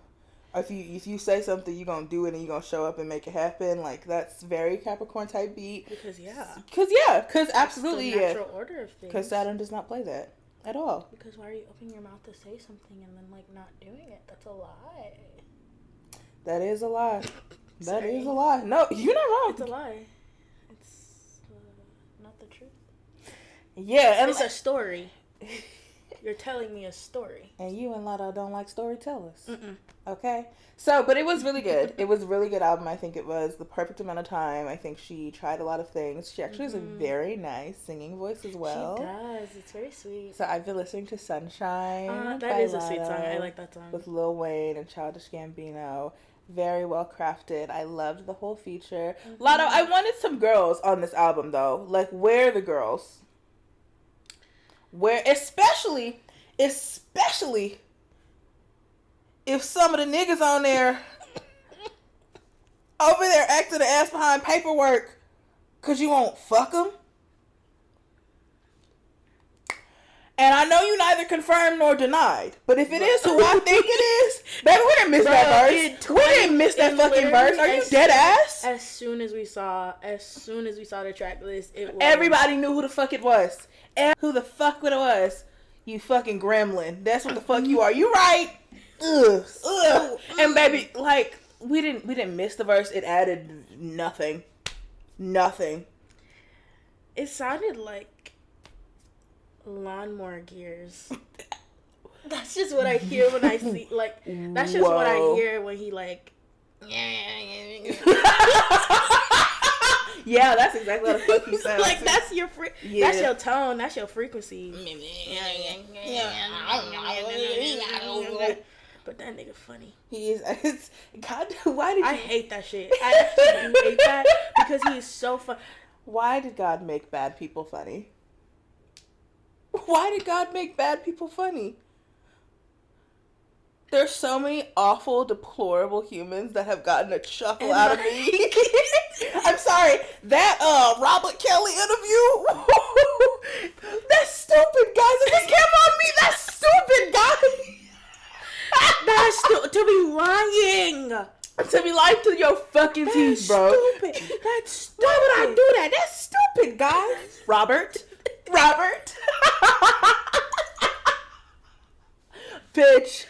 if you say something, you're gonna do it and you're gonna show up and make it happen. Like that's very Capricorn type beat. Because absolutely, the natural order of things. Because Saturn does not play that at all. Because why are you opening your mouth to say something and then like not doing it? That's a lie. That is a lie. That is a lie. No, you're not wrong. It's a lie. It's not the truth. Yeah, and it's a story. You're telling me a story. And you and Lotto don't like storytellers. Okay? So, but it was really good. It was a really good album. I think it was the perfect amount of time. I think she tried a lot of things. She actually has a very nice singing voice as well. She does. It's very sweet. So I've been listening to Sunshine. That is a sweet song. I like that song. With Lil Wayne and Childish Gambino. Very well crafted. I loved the whole feature. Lotto, I wanted some girls on this album though. Like, where are the girls? where especially if some of the niggas on there over there acting the ass behind paperwork because you won't fuck them. And I know you neither confirmed nor denied, but if it is who I think it is, baby, we didn't miss that verse. We didn't miss that fucking verse. Are you dead ass? As soon as we saw the track list, it was... Everybody knew who the fuck it was. Who the fuck it was? You fucking gremlin. That's what the fuck you are. You right? Ugh. And baby, like, we didn't miss the verse. It added nothing. It sounded like lawnmower gears. That's just what I hear when I see, like, that's just what I hear when he, like, yeah, that's exactly what the fuck you sound like. That's your that's your tone, that's your frequency. But that nigga funny. He is. God, why did I hate that shit. I actually do hate that because he is so fun. Why did God make bad people funny? Why did God make bad people funny? There's so many awful, deplorable humans that have gotten a chuckle out of me. I'm sorry. That Robert Kelly interview. That stupid guy. So this camera on me. That stupid guy. That's to be lying. To be lying to your fucking teeth, bro. Stupid. That's stupid. Why would I do that? That's stupid, guy. Robert. Bitch.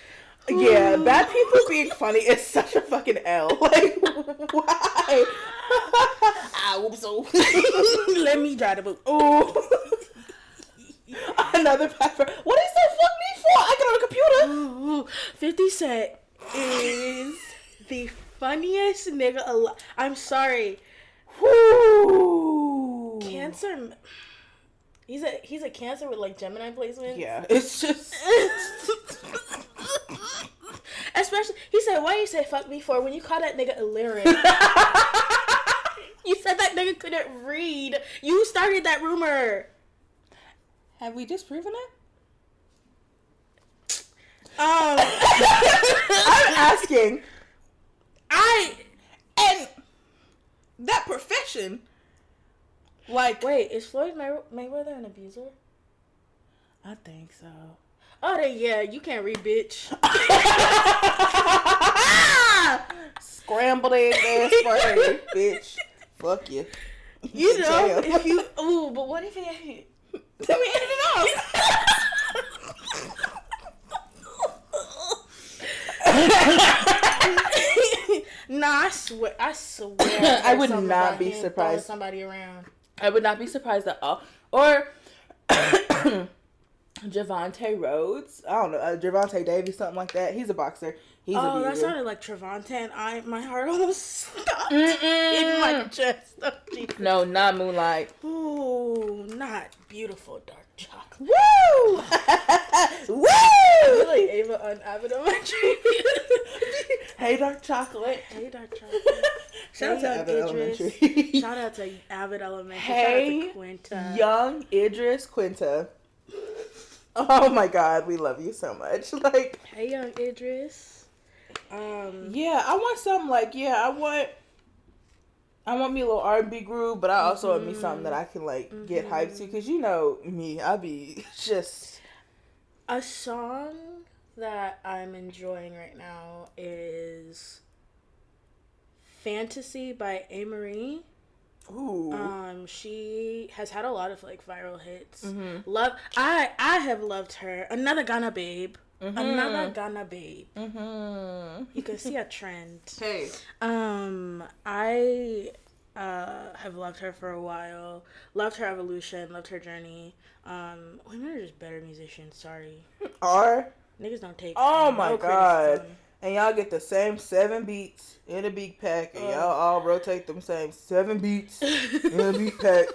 Yeah, bad people being funny is such a fucking L. Like, why? Let me try to move. Ooh. Another pepper. What is that fuck me for? I get on the computer. Ooh, 50 Cent is the funniest nigga alive. I'm sorry. Whoo. Cancer. He's a Cancer with like Gemini placements. Yeah, it's just. Especially, he said, "Why you say fuck me for when you call that nigga illiterate?" You said that nigga couldn't read. You started that rumor. Have we disproven it? I'm asking. And that profession. Like, wait, is Floyd Mayweather an abuser? I think so. Oh, then yeah, you can't read, bitch. Scrambled eggs ass spray, bitch. Fuck you. You know, if you but what if he ain't? Let me edit it out. Nah, I swear. I would not be surprised. Somebody around. I would not be surprised at all. Or Javante Rhodes. I don't know. Javante Davis, something like that. He's a boxer. Oh, that sounded like Trevante, and my heart almost stopped in my chest. Oh, no, not Moonlight. Ooh, not beautiful dark chocolate. Woo! Woo! I feel like Ava on Avid Elementary. Hey, dark chocolate. Hey, dark chocolate. Shout out to Avid Elementary. Shout out to Avid Elementary. Hey, shout out to Quinta. Young Idris Quinta. Oh my God, we love you so much. Like, hey, Young Idris. Yeah, I want something like, I want me a little R&B groove, but I also want me something that I can like get hyped to, because you know me, I be just. A song that I'm enjoying right now is Fantasy by A-Marie. Ooh. She has had a lot of like viral hits. I have loved her. Another Ghana babe. Another Ghana babe. You can see a trend. Hey. I have loved her for a while. Loved her evolution. Loved her journey. Women are just better musicians. Sorry. Niggas don't take. Oh my God. And y'all get the same 7 beats in a big pack, and y'all all rotate them same 7 beats in a big pack.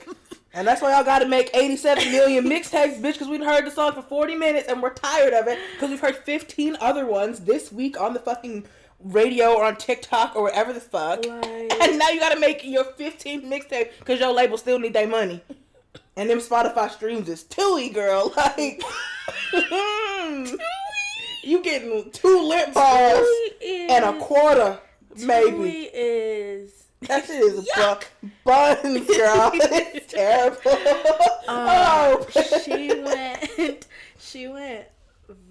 And that's why y'all got to make 87 million mixtapes, bitch, because we've heard the song for 40 minutes and we're tired of it because we've heard 15 other ones this week on the fucking radio or on TikTok or whatever the fuck. And now you got to make your 15th mixtape because your label still need their money. And them Spotify streams is Tui, girl. Like, you getting 2 lip balms and a quarter, maybe. Tui is... That shit is buns, girl. It's terrible. She went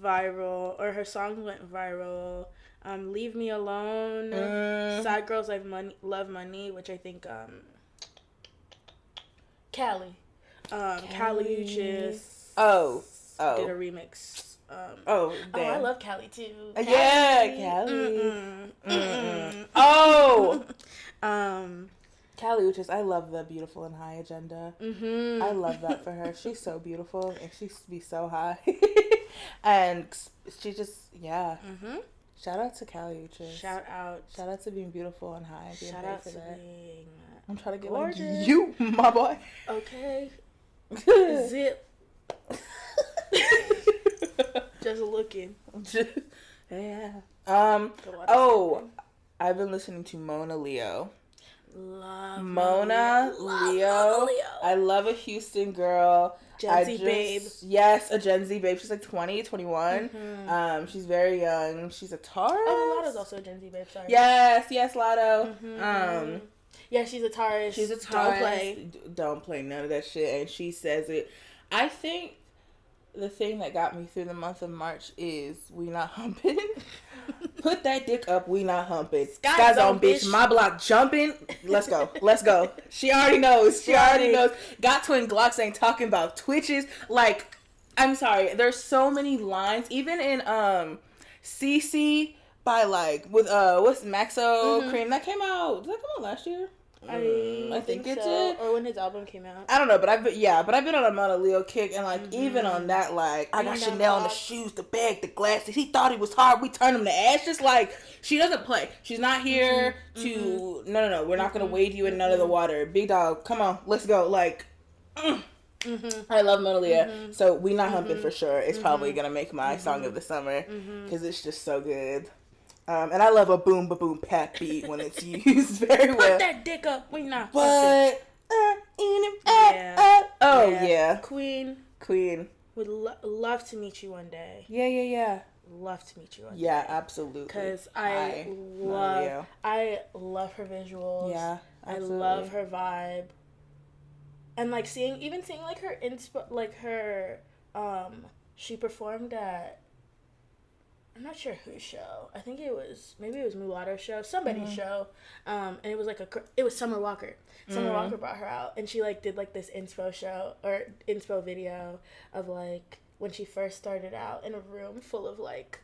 viral, or her song went viral. Leave Me Alone. Sad Girls Love Money, which I think Callie just did a remix. Damn. I love Callie too. Callie. Callie Uchis, I love the beautiful and high agenda. I love that for her. She's so beautiful and she be so high. And she just, shout out to Callie Uchis. Shout out to being beautiful and high. Shout out to being I'm trying to get gorgeous. Like you, my boy. Okay. Zip. Just looking. Yeah. I've been listening to Mona Leo. Love Mona Leo. I love a Houston girl. Gen Z babe. Yes, a Gen Z babe. She's like 20, 21. She's very young. She's a Taurus. Oh, Lotto's also a Gen Z babe. Sorry. Yes, Lotto. Yeah, she's a Taurus. Don't play none of that shit. And she says it. I think the thing that got me through the month of March is we not humping. Put that dick up, we not humping. Sky's on, bitch. My block jumping. Let's go. She already knows. Got twin Glocks ain't talking about Twitches. Like, I'm sorry. There's so many lines. Even in CC by like with what's Maxo Cream that came out. Did that come out last year? I think it did. Or when his album came out. I don't know, but I've been on a Mona Leo kick, and like even on that, like I got Chanel on the shoes, the bag, the glasses. He thought he was hard. We turned him to ash. Just like she doesn't play. She's not here to. No. We're not gonna wade you in none of the water. Big dog, come on, let's go. Like, I love Mona Leo, so we not humping for sure. It's probably gonna make my song of the summer because it's just so good. And I love a boom ba boom pat beat when it's used very well. Put that dick up, we not. But Queen. Would love to meet you one day. Yeah. Love to meet you one day. Yeah, absolutely. Because I love her visuals. Yeah, absolutely. I love her vibe. And like seeing like her she performed at, I'm not sure whose show. I think it was Mulatto's show, somebody's show. And it was it was Summer Walker. Summer Walker brought her out, and she like did like this inspo video of like when she first started out in a room full of like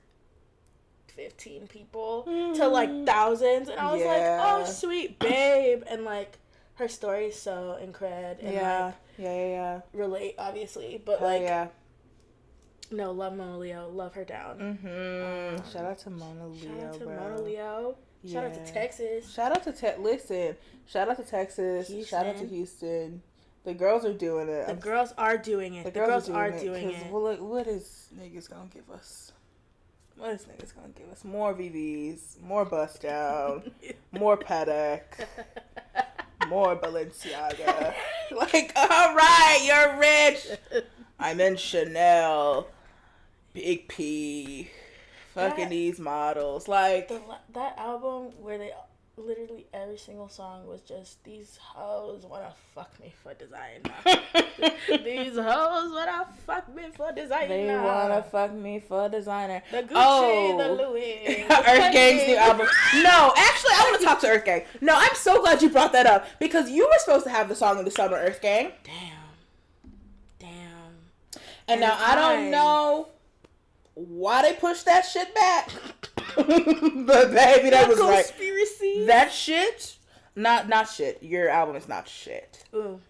15 people to like thousands, and I was like, oh sweet babe, and like her story is so incredible, and relate obviously, but no, love Mona Leo. Love her down. Shout out to Mona Leo, Mona Leo. Shout out to Texas. Shout out to Texas. Houston. Shout out to Houston. The girls are doing it. The girls are doing it. What is niggas gonna give us? More VVs, more Bust Down, more Paddock, more Balenciaga. Like, all right, you're rich. I'm in Chanel, Big P, fucking these models. Like that album where they literally every single song was just these hoes wanna fuck me for designer. These hoes wanna fuck me for designer. They wanna fuck me for designer. The Gucci, the Louis. Earth Gang's new album. No, actually, I want to talk to Earth Gang. No, I'm so glad you brought that up because you were supposed to have the song of the summer, Earth Gang. Damn. And now I don't know why they pushed that shit back. But baby, that was conspiracy. Right. That shit, not shit. Your album is not shit. Ooh.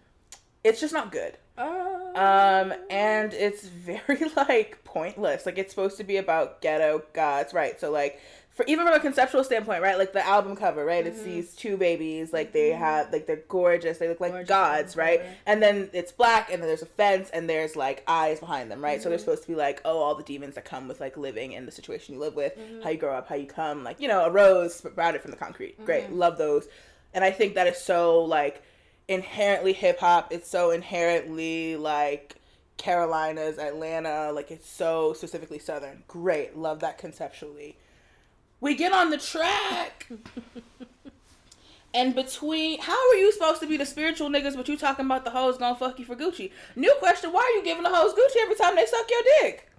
It's just not good. And it's very like pointless. Like it's supposed to be about ghetto gods, right? So like even from a conceptual standpoint, right? Like the album cover, right? It's these two babies, like they have, like they're gorgeous. They look like gods, right? And then it's black, and then there's a fence, and there's like eyes behind them, right? So they're supposed to be like, oh, all the demons that come with like living in the situation you live with, how you grow up, how you come, like, you know, a rose sprouted from the concrete. Great, love those. And I think that is so like, inherently hip hop. It's so inherently like Carolinas, Atlanta, like it's so specifically Southern. Great, love that conceptually. We get on the track, and between, how are you supposed to be the spiritual niggas, but you talking about the hoes gonna fuck you for Gucci? New question: why are you giving the hoes Gucci every time they suck your dick?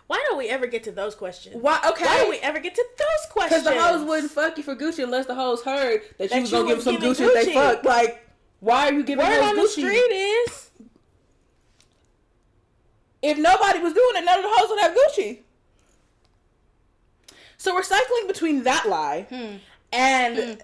Why don't we ever get to those questions? Why? Okay. Why don't we ever get to those questions? Because the hoes wouldn't fuck you for Gucci unless the hoes heard that you was gonna give them some Gucci if they fuck. Like, why are you giving Word hoes on Gucci? The street is, if nobody was doing it, none of the hoes would have Gucci. So we're cycling between that lie and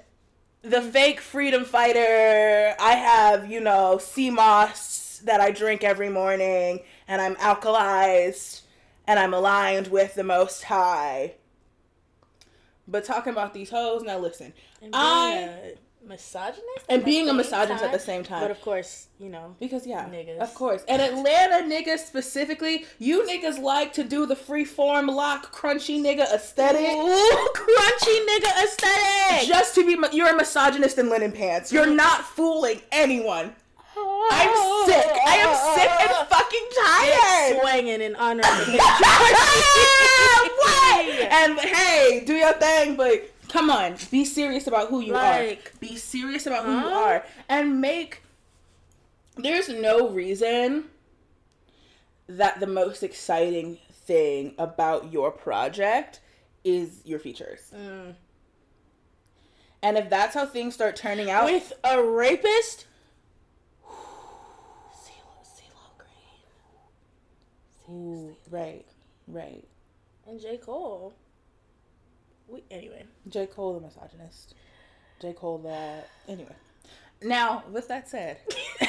the fake freedom fighter. I have, you know, sea moss that I drink every morning, and I'm alkalized, and I'm aligned with the Most High. But talking about these hoes, now listen. Misogynist? And being a misogynist at the same time. But of course, you know. Because, yeah. Niggas. Of course. And Atlanta niggas specifically, you niggas like to do the freeform lock crunchy nigga aesthetic. Ooh, crunchy nigga aesthetic! Just to be, you're a misogynist in linen pants. You're not fooling anyone. I'm sick. I am sick and fucking tired. Swinging in honor of the And hey, do your thing, but come on, be serious about who you are. Be serious about who you are. And there's no reason that the most exciting thing about your project is your features. And if that's how things start turning out. With a rapist? CeeLo Green. Ooh, right. And J. Cole. Anyway. J. Cole the misogynist. J. Cole that. Anyway. Now, with that said. Okay,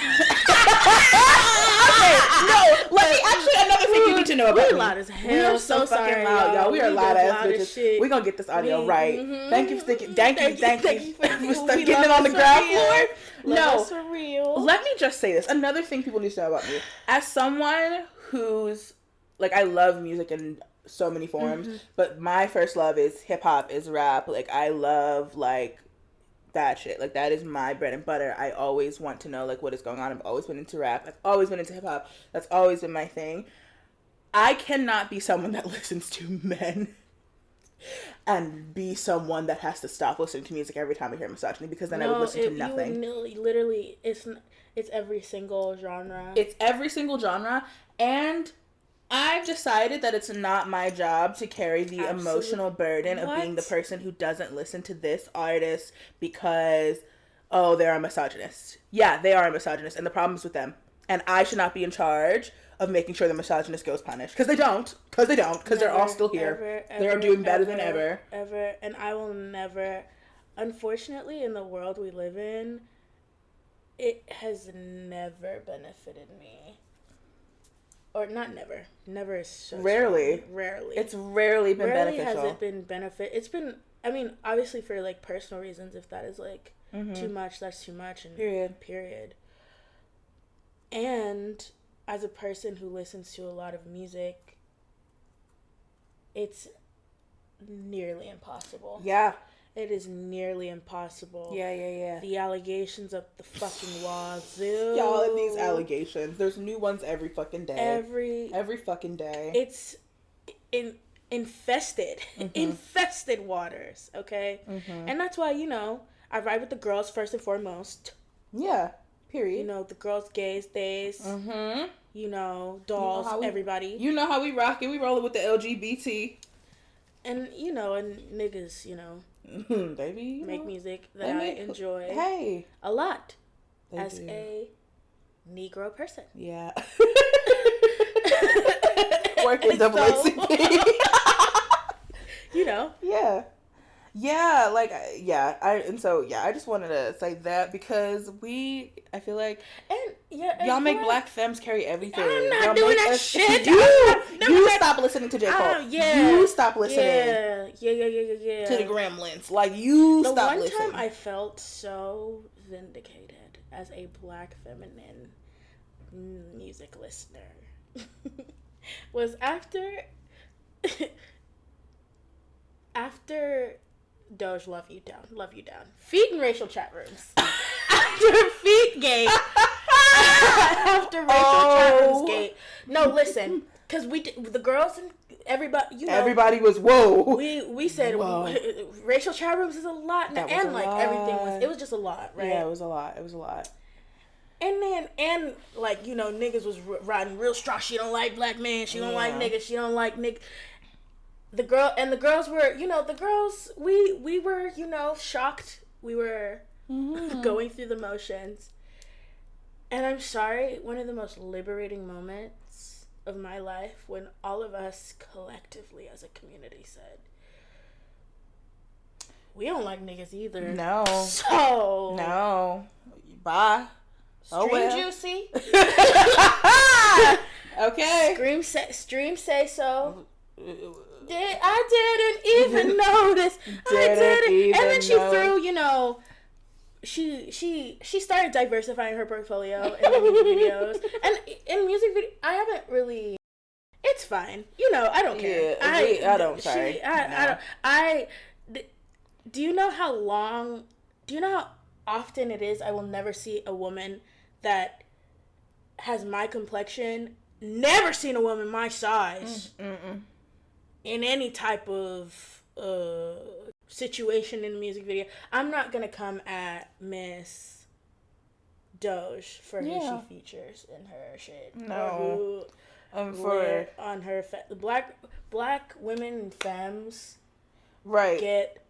no, let me actually, another thing you need to know about me. We're loud as hell. We are so fucking loud, y'all. We are loud ass bitches. We're gonna get this audio right. Thank you for sticking, thank you for getting it on the ground floor. No, for real. Let me just say this. Another thing people need to know about me. As someone who's, like, I love music in so many forms, but my first love is hip hop, is rap. Like, I love, like, that shit. Like, that is my bread and butter. I always want to know, like, what is going on. I've always been into rap. I've always been into hip hop. That's always been my thing. I cannot be someone that listens to men and be someone that has to stop listening to music every time I hear misogyny, because then I would listen to nothing. Literally, it's every single genre. It's every single genre, and I've decided that it's not my job to carry the emotional burden of being the person who doesn't listen to this artist because, they're a misogynist. Yeah, they are a misogynist, and the problem is with them. And I should not be in charge of making sure the misogynist goes punished. Because they don't. Because they're all still here. They're doing better than ever. And I will never, unfortunately, in the world we live in, it has never benefited me. Or not never. Never is so Rarely. strong. Rarely. It's rarely been beneficial. Rarely has it been benefit. It's been, I mean, obviously for, like, personal reasons, if that is, like, too much, that's too much. And Period. And as a person who listens to a lot of music, it's nearly impossible. Yeah. It is nearly impossible. Yeah. The allegations of the fucking wazoo. Y'all, and these allegations. There's new ones every fucking day. Every fucking day. It's infested. Infested waters, okay? And that's why, you know, I ride with the girls first and foremost. Yeah. Period. You know, the girls, gays, theys. You know, dolls, everybody. You know how we rock it. We roll it with the LGBT. And, you know, and niggas, you know, baby, make music that I enjoy a lot as a Negro person. Yeah. Working AACP. You know. Yeah. I just wanted to say that because I feel like, y'all make black femmes carry everything. I'm not y'all doing that shit. You stop listening to J. Cole. You stop listening. Yeah. To the Gremlins. Like, you stop listening. The one time I felt so vindicated as a black feminine music listener was after Doge Love You Down. Feet in racial chat rooms. after Feet Gate, after Rachel Chapman's Gate. No, listen, because the girls and everybody, you know, everybody was whoa. We said whoa. Racial chat rooms is a lot, and like lot. Everything was just a lot, right? Yeah, it was a lot. And then like, you know, niggas was riding real strong. She don't like black men. She don't like niggas. She don't like niggas. The girls were, you know, we were, you know, shocked. We were going through the motions. And I'm sorry, one of the most liberating moments of my life when all of us collectively as a community said, we don't like niggas either. No. So. No. Bye. Stream Juicy. Okay. Stream say so. I didn't even notice. I didn't. And then she threw, you know, she started diversifying her portfolio in the music videos. And in music video, I haven't really. It's fine, you know. I don't care. Yeah, I don't. Sorry. I don't. Do you know how long? Do you know how often it is? I will never see a woman that has my complexion. Never seen a woman my size. In any type of situation in a music video. I'm not gonna come at Miss Doge for who she features in her shit. No, for on her black women and femmes, right? Get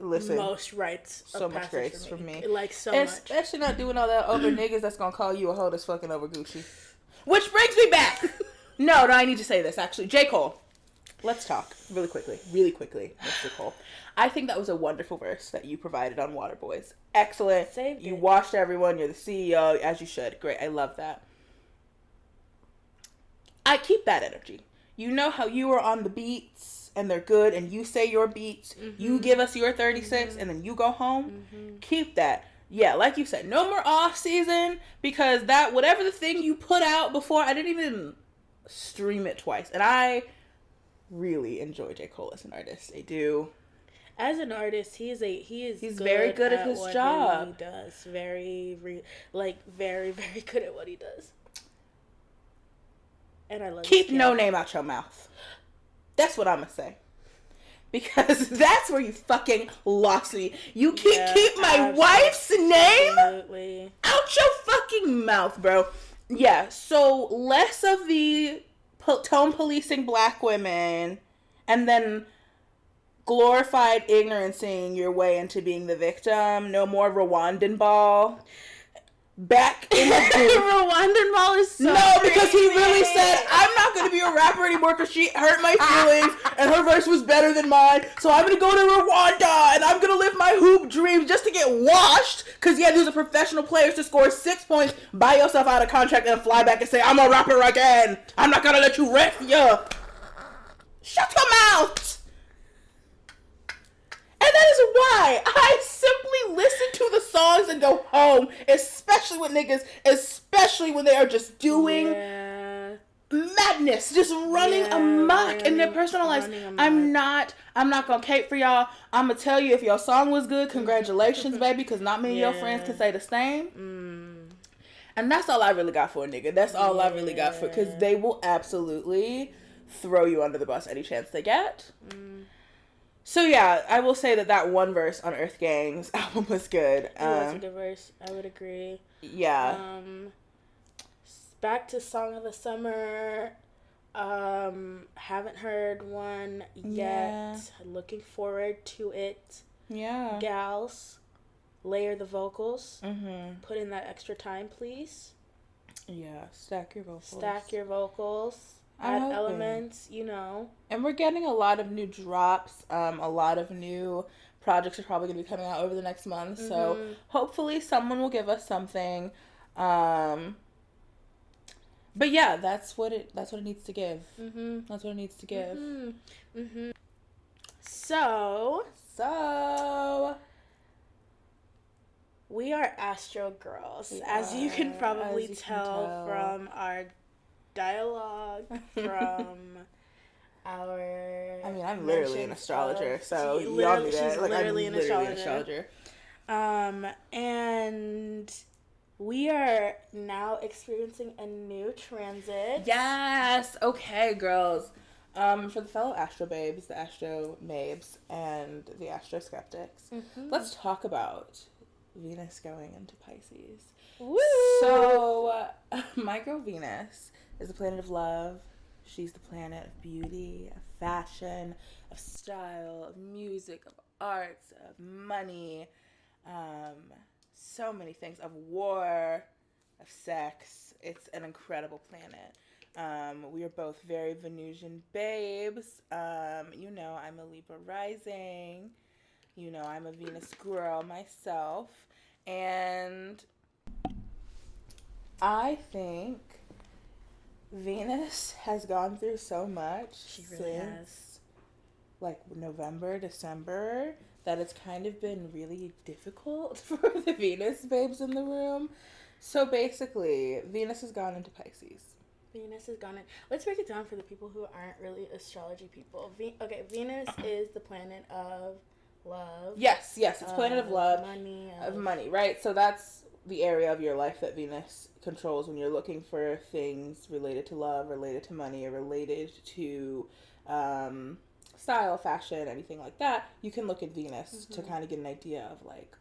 most rights. So much grace from me. Like so and much. Especially not doing all that over niggas that's gonna call you a hoe that's fucking over Gucci. Which brings me back. No, I need to say this actually. J. Cole. Let's talk really quickly, Mr. Cole. I think that was a wonderful verse that you provided on Waterboys. Excellent. You washed everyone. You're the CEO, as you should. Great. I love that. I keep that energy. You know how you are on the beats and they're good and you say your beats. You give us your 36 and then you go home. Keep that. Yeah, like you said, no more off season because that whatever the thing you put out before, I didn't even stream it twice. And I really enjoy J. Cole as an artist. I do. As an artist, he's very good at his job. He does very very good at what he does. And I love. Keep no name out your mouth. Keep what I'm gonna say. Because that's where you fucking lost me. You keep my wife's name out your fucking mouth, bro. Yeah. So less of the tone policing black women and then glorified ignorancing your way into being the victim. No more Rwandan ball. Back in the Rwandan ball is so no, because he really said, I'm not going to be a rapper anymore because she hurt my feelings and her verse was better than mine. So I'm going to go to Rwanda and I'm going to live my hoop dreams just to get washed. Because these are professional players to score 6 points, buy yourself out of contract and fly back and say, I'm a rapper again. I'm not going to let you rest ya. Shut your mouth. And that is why I simply listen to the songs and go home, especially with niggas, especially when they are just doing madness, just running amok in their personal lives. I'm not gonna cape for y'all. I'm gonna tell you if your song was good, congratulations, baby, because not many of your friends can say the same. And that's all I really got for a nigga. That's all I really got for, because they will absolutely throw you under the bus any chance they get. So yeah, I will say that one verse on Earth Gang's album was good. It was a good verse. I would agree. Yeah. Back to Song of the Summer. Haven't heard one yet. Looking forward to it. Yeah. Gals, layer the vocals. Put in that extra time, please. Yeah. Stack your vocals. Add elements, you know. And we're getting a lot of new drops. A lot of new projects are probably going to be coming out over the next month. So hopefully someone will give us something. But yeah, that's what it needs to give. That's what it needs to give. So we are Astro Girls, as you can probably tell from our dialogue, from our I'm literally an astrologer, so y'all knew that. She's literally an astrologer. And we are now experiencing a new transit. Yes. Okay, girls. For the fellow Astro babes, the Astro mabes, and the Astro skeptics, let's talk about Venus going into Pisces. Woo! So, my girl Venus is the planet of love. She's the planet of beauty, of fashion, of style, of music, of arts, of money, so many things, of war, of sex. It's an incredible planet. We are both very Venusian babes. I'm a Libra rising. I'm a Venus girl myself. And I think Venus has gone through so much since like November, December, that it's kind of been really difficult for the Venus babes in the room. So basically, Venus has gone into Pisces. Venus has gone in. Let's break it down for the people who aren't really astrology people. Venus is the planet of love. Yes, it's planet of love. Money, right? So that's the area of your life that Venus controls when you're looking for things related to love, related to money, or related to style, fashion, anything like that. You can look at Venus to kind of get an idea of like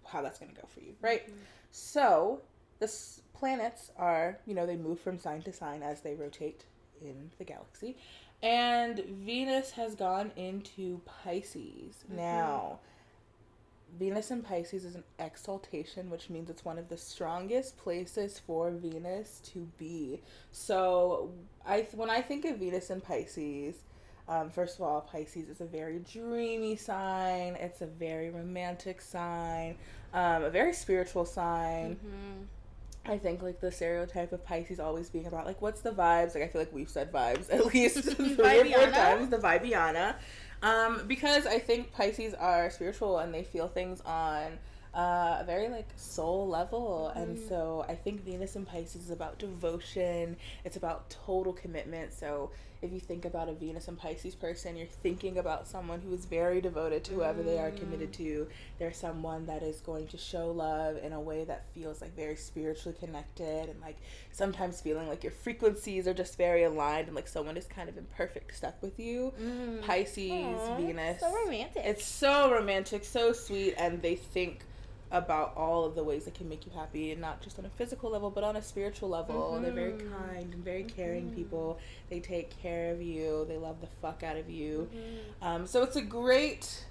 how that's going to go for you, right? So the planets are, they move from sign to sign as they rotate in the galaxy. And Venus has gone into Pisces. Now, Venus in Pisces is an exaltation, which means it's one of the strongest places for Venus to be. So when I think of Venus in Pisces, first of all, Pisces is a very dreamy sign. It's a very romantic sign, a very spiritual sign. I think like the stereotype of Pisces always being about like what's the vibes. Like I feel like we've said vibes at least 3 or 4 times. The Vibiana, because I think Pisces are spiritual and they feel things on a very like soul level. And so I think Venus in Pisces is about devotion. It's about total commitment. So if you think about a Venus and Pisces person, you're thinking about someone who is very devoted to whoever they are committed to. They're someone that is going to show love in a way that feels like very spiritually connected, and like sometimes feeling like your frequencies are just very aligned and like someone is kind of in perfect step with you. Pisces, Venus. So romantic. It's so romantic, so sweet, and they think about all of the ways that can make you happy, and not just on a physical level but on a spiritual level. They're very kind and very caring people. They take care of you. They love the fuck out of you. So it's a great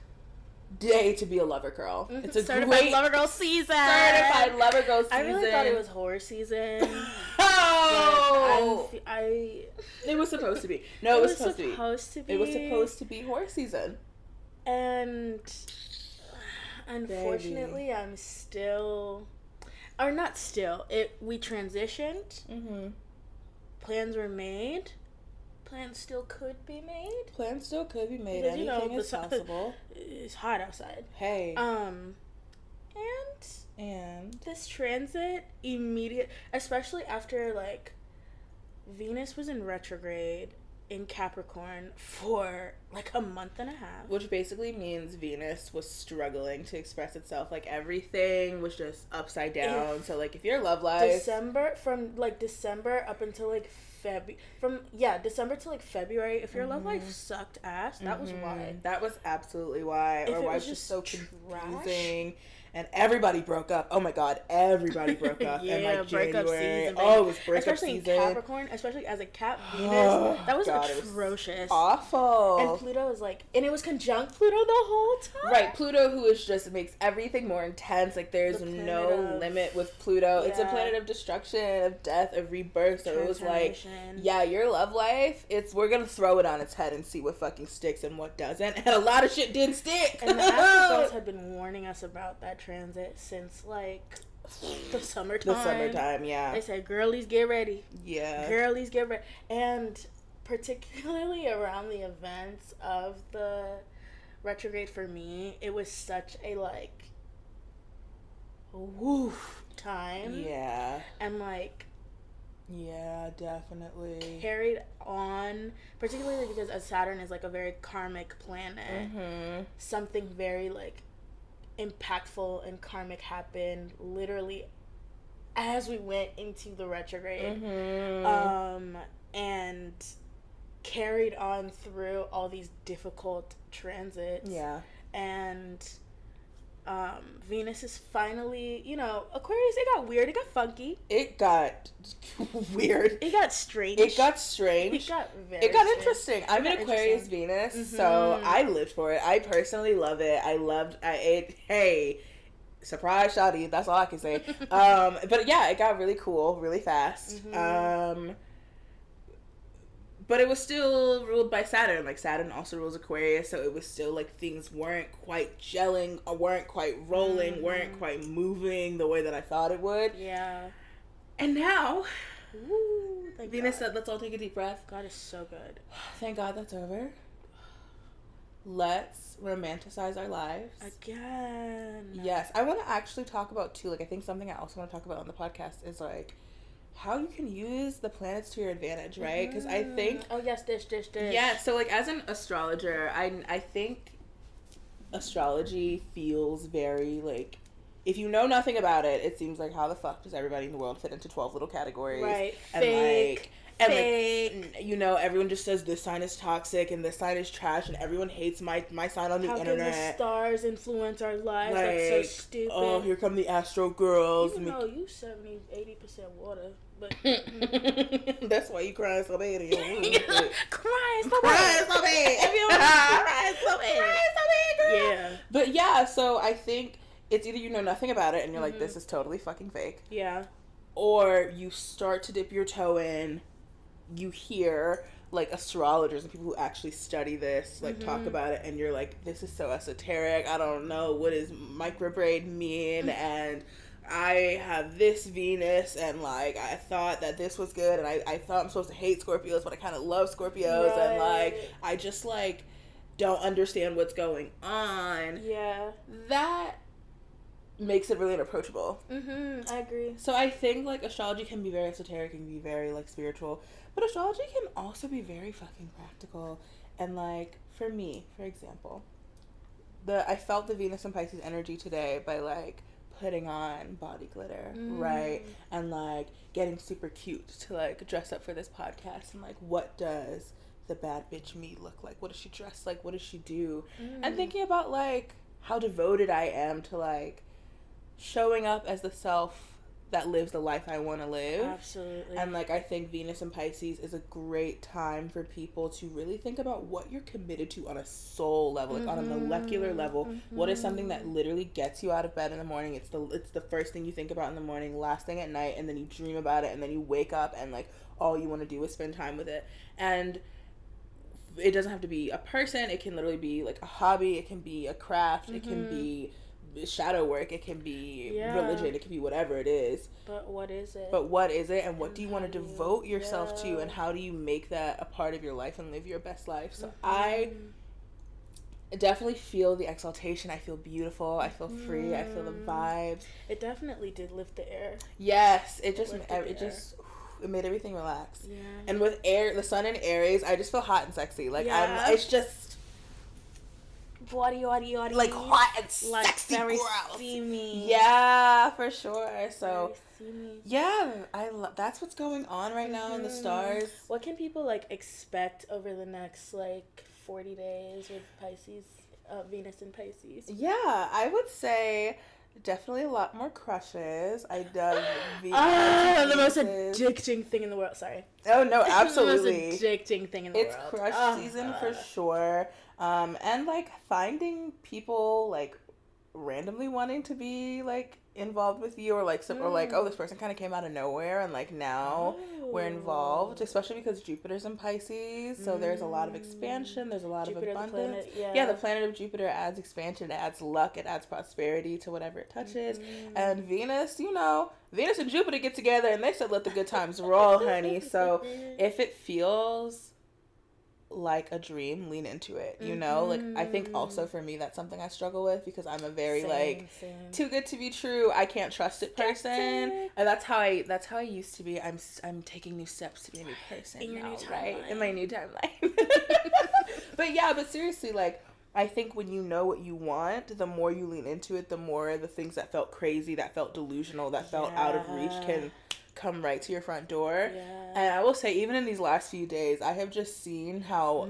day to be a lover girl. It's a certified lover girl season. Certified lover girl season. I really thought it was horror season. It was supposed to be. No, it was supposed to be. It was supposed to be horror season. And unfortunately, I'm still, or not still. We transitioned. Plans were made. Plans still could be made. Because, anything is possible. It's hot outside. Hey. And this transit especially after like Venus was in retrograde in Capricorn for like a month and a half, which basically means Venus was struggling to express itself. Like everything was just upside down. So like if your love life December up until like December to like February, if your love life sucked ass, that was why. That was absolutely why. Or why it was just so confusing. And everybody broke up. Oh my god, everybody broke up in like January. Season, it was breakup especially season. In Capricorn, especially as a Cap Venus, that was atrocious. Awful. And Pluto was like, and it was conjunct Pluto the whole time. Right, Pluto, who is just makes everything more intense. Like there's no limit with Pluto. It's a planet of destruction, of death, of rebirth. So it was like, yeah, your love life, we're gonna throw it on its head and see what fucking sticks and what doesn't. And a lot of shit didn't stick. And the Astros had been warning us about that transit since like the summertime. Yeah. They said, girlies, get ready. Yeah. Girlies, get ready. And particularly around the events of the retrograde for me, it was such a like woof time. Yeah. And like, yeah, definitely carried on, particularly because as Saturn is like a very karmic planet, something very like impactful and karmic happened literally as we went into the retrograde. And carried on through all these difficult transits. Yeah. And Venus is finally, you know, Aquarius, it got weird. It got funky. It got weird. It got strange. It got strange. It got interesting. I'm an Aquarius Venus, so I lived for it. I personally love it. Hey, surprise, shawty. That's all I can say. But yeah, it got really cool, really fast. But it was still ruled by Saturn. Like, Saturn also rules Aquarius, so it was still, like, things weren't quite gelling, or weren't quite rolling, weren't quite moving the way that I thought it would. Yeah. And now, Venus said, let's all take a deep breath. God is so good. Thank God that's over. Let's romanticize our lives. Again. Yes. I want to actually talk about, too, like, I think something I also want to talk about on the podcast is, like, how you can use the planets to your advantage, right? Because I think... Oh, yes, dish. Yeah, so, like, as an astrologer, I think astrology feels very, like... If you know nothing about it, it seems like how the fuck does everybody in the world fit into 12 little categories? Right. And, fake. Like, you know, everyone just says this sign is toxic and this sign is trash and everyone hates my sign on the internet. How can the stars influence our lives? Like, that's so stupid. Oh, here come the Astro girls. Even though you 70-80% water, but... That's why you crying so bad in your room. Crying so bad. Crying so bad, girl. Yeah. But yeah, so I think it's either you know nothing about it and you're like, this is totally fucking fake. Yeah. Or you start to dip your toe in, you hear, like, astrologers and people who actually study this, like, talk about it, and you're like, this is so esoteric, I don't know, what does microbraid mean, and I have this Venus, and, like, I thought that this was good, and I thought I'm supposed to hate Scorpios, but I kind of love Scorpios, and, like, I just, like, don't understand what's going on. Yeah. That makes it really unapproachable. I agree. So I think, like, astrology can be very esoteric and be very, like, spiritual, but astrology can also be very fucking practical. And, like, for me, for example, I felt the Venus and Pisces energy today by, like, putting on body glitter, right? And, like, getting super cute to, like, dress up for this podcast. And, like, what does the bad bitch me look like? What does she dress like? What does she do? And thinking about, like, how devoted I am to, like, showing up as the self that lives the life I want to live. Absolutely. And, like, I think Venus and Pisces is a great time for people to really think about what you're committed to on a soul level, like, on a molecular level. What is something that literally gets you out of bed in the morning? It's the first thing you think about in the morning, last thing at night, and then you dream about it, and then you wake up, and, like, all you want to do is spend time with it. And it doesn't have to be a person. It can literally be, like, a hobby. It can be a craft. It can be shadow work, it can be religion, it can be whatever it is. But what is it? And what do you want to devote yourself to, and how do you make that a part of your life and live your best life? So I definitely feel the exaltation. I feel beautiful. I feel free. I feel the vibes. It definitely did lift the air. Yes, it made everything relax. Yeah. And with the sun in Aries, I just feel hot and sexy. Like, it's just body, like hot and sexy, very girls. Steamy. Yeah, for sure. So yeah, that's what's going on right now in the stars. What can people, like, expect over the next, like, 40 days with Pisces, Venus and Pisces? Yeah, I would say definitely a lot more crushes. I love Venus. The most addicting thing in the world. Sorry. Oh no, absolutely. The most addicting thing in the world. It's crush season for sure. And, like, finding people, like, randomly wanting to be, like, involved with you, or like or like, oh, this person kind of came out of nowhere and, like, now we're involved, especially because Jupiter's in Pisces, so there's a lot of expansion, there's a lot Jupiter, of abundance. The planet, the planet of Jupiter adds expansion, it adds luck, it adds prosperity to whatever it touches. And Venus, you know, Venus and Jupiter get together and they said let the good times roll, honey. So if it feels like a dream, lean into it, you know? Like, I think also for me that's something I struggle with, because I'm a very same. Too good to be true, I can't trust it person. And that's how I used to be. I'm taking new steps to be a new person in your now, new timeline. Right? In my new timeline. But seriously, like, I think when you know what you want, the more you lean into it, the more the things that felt crazy, that felt delusional, that felt out of reach can come right to your front door. Yeah. And I will say, even in these last few days, I have just seen how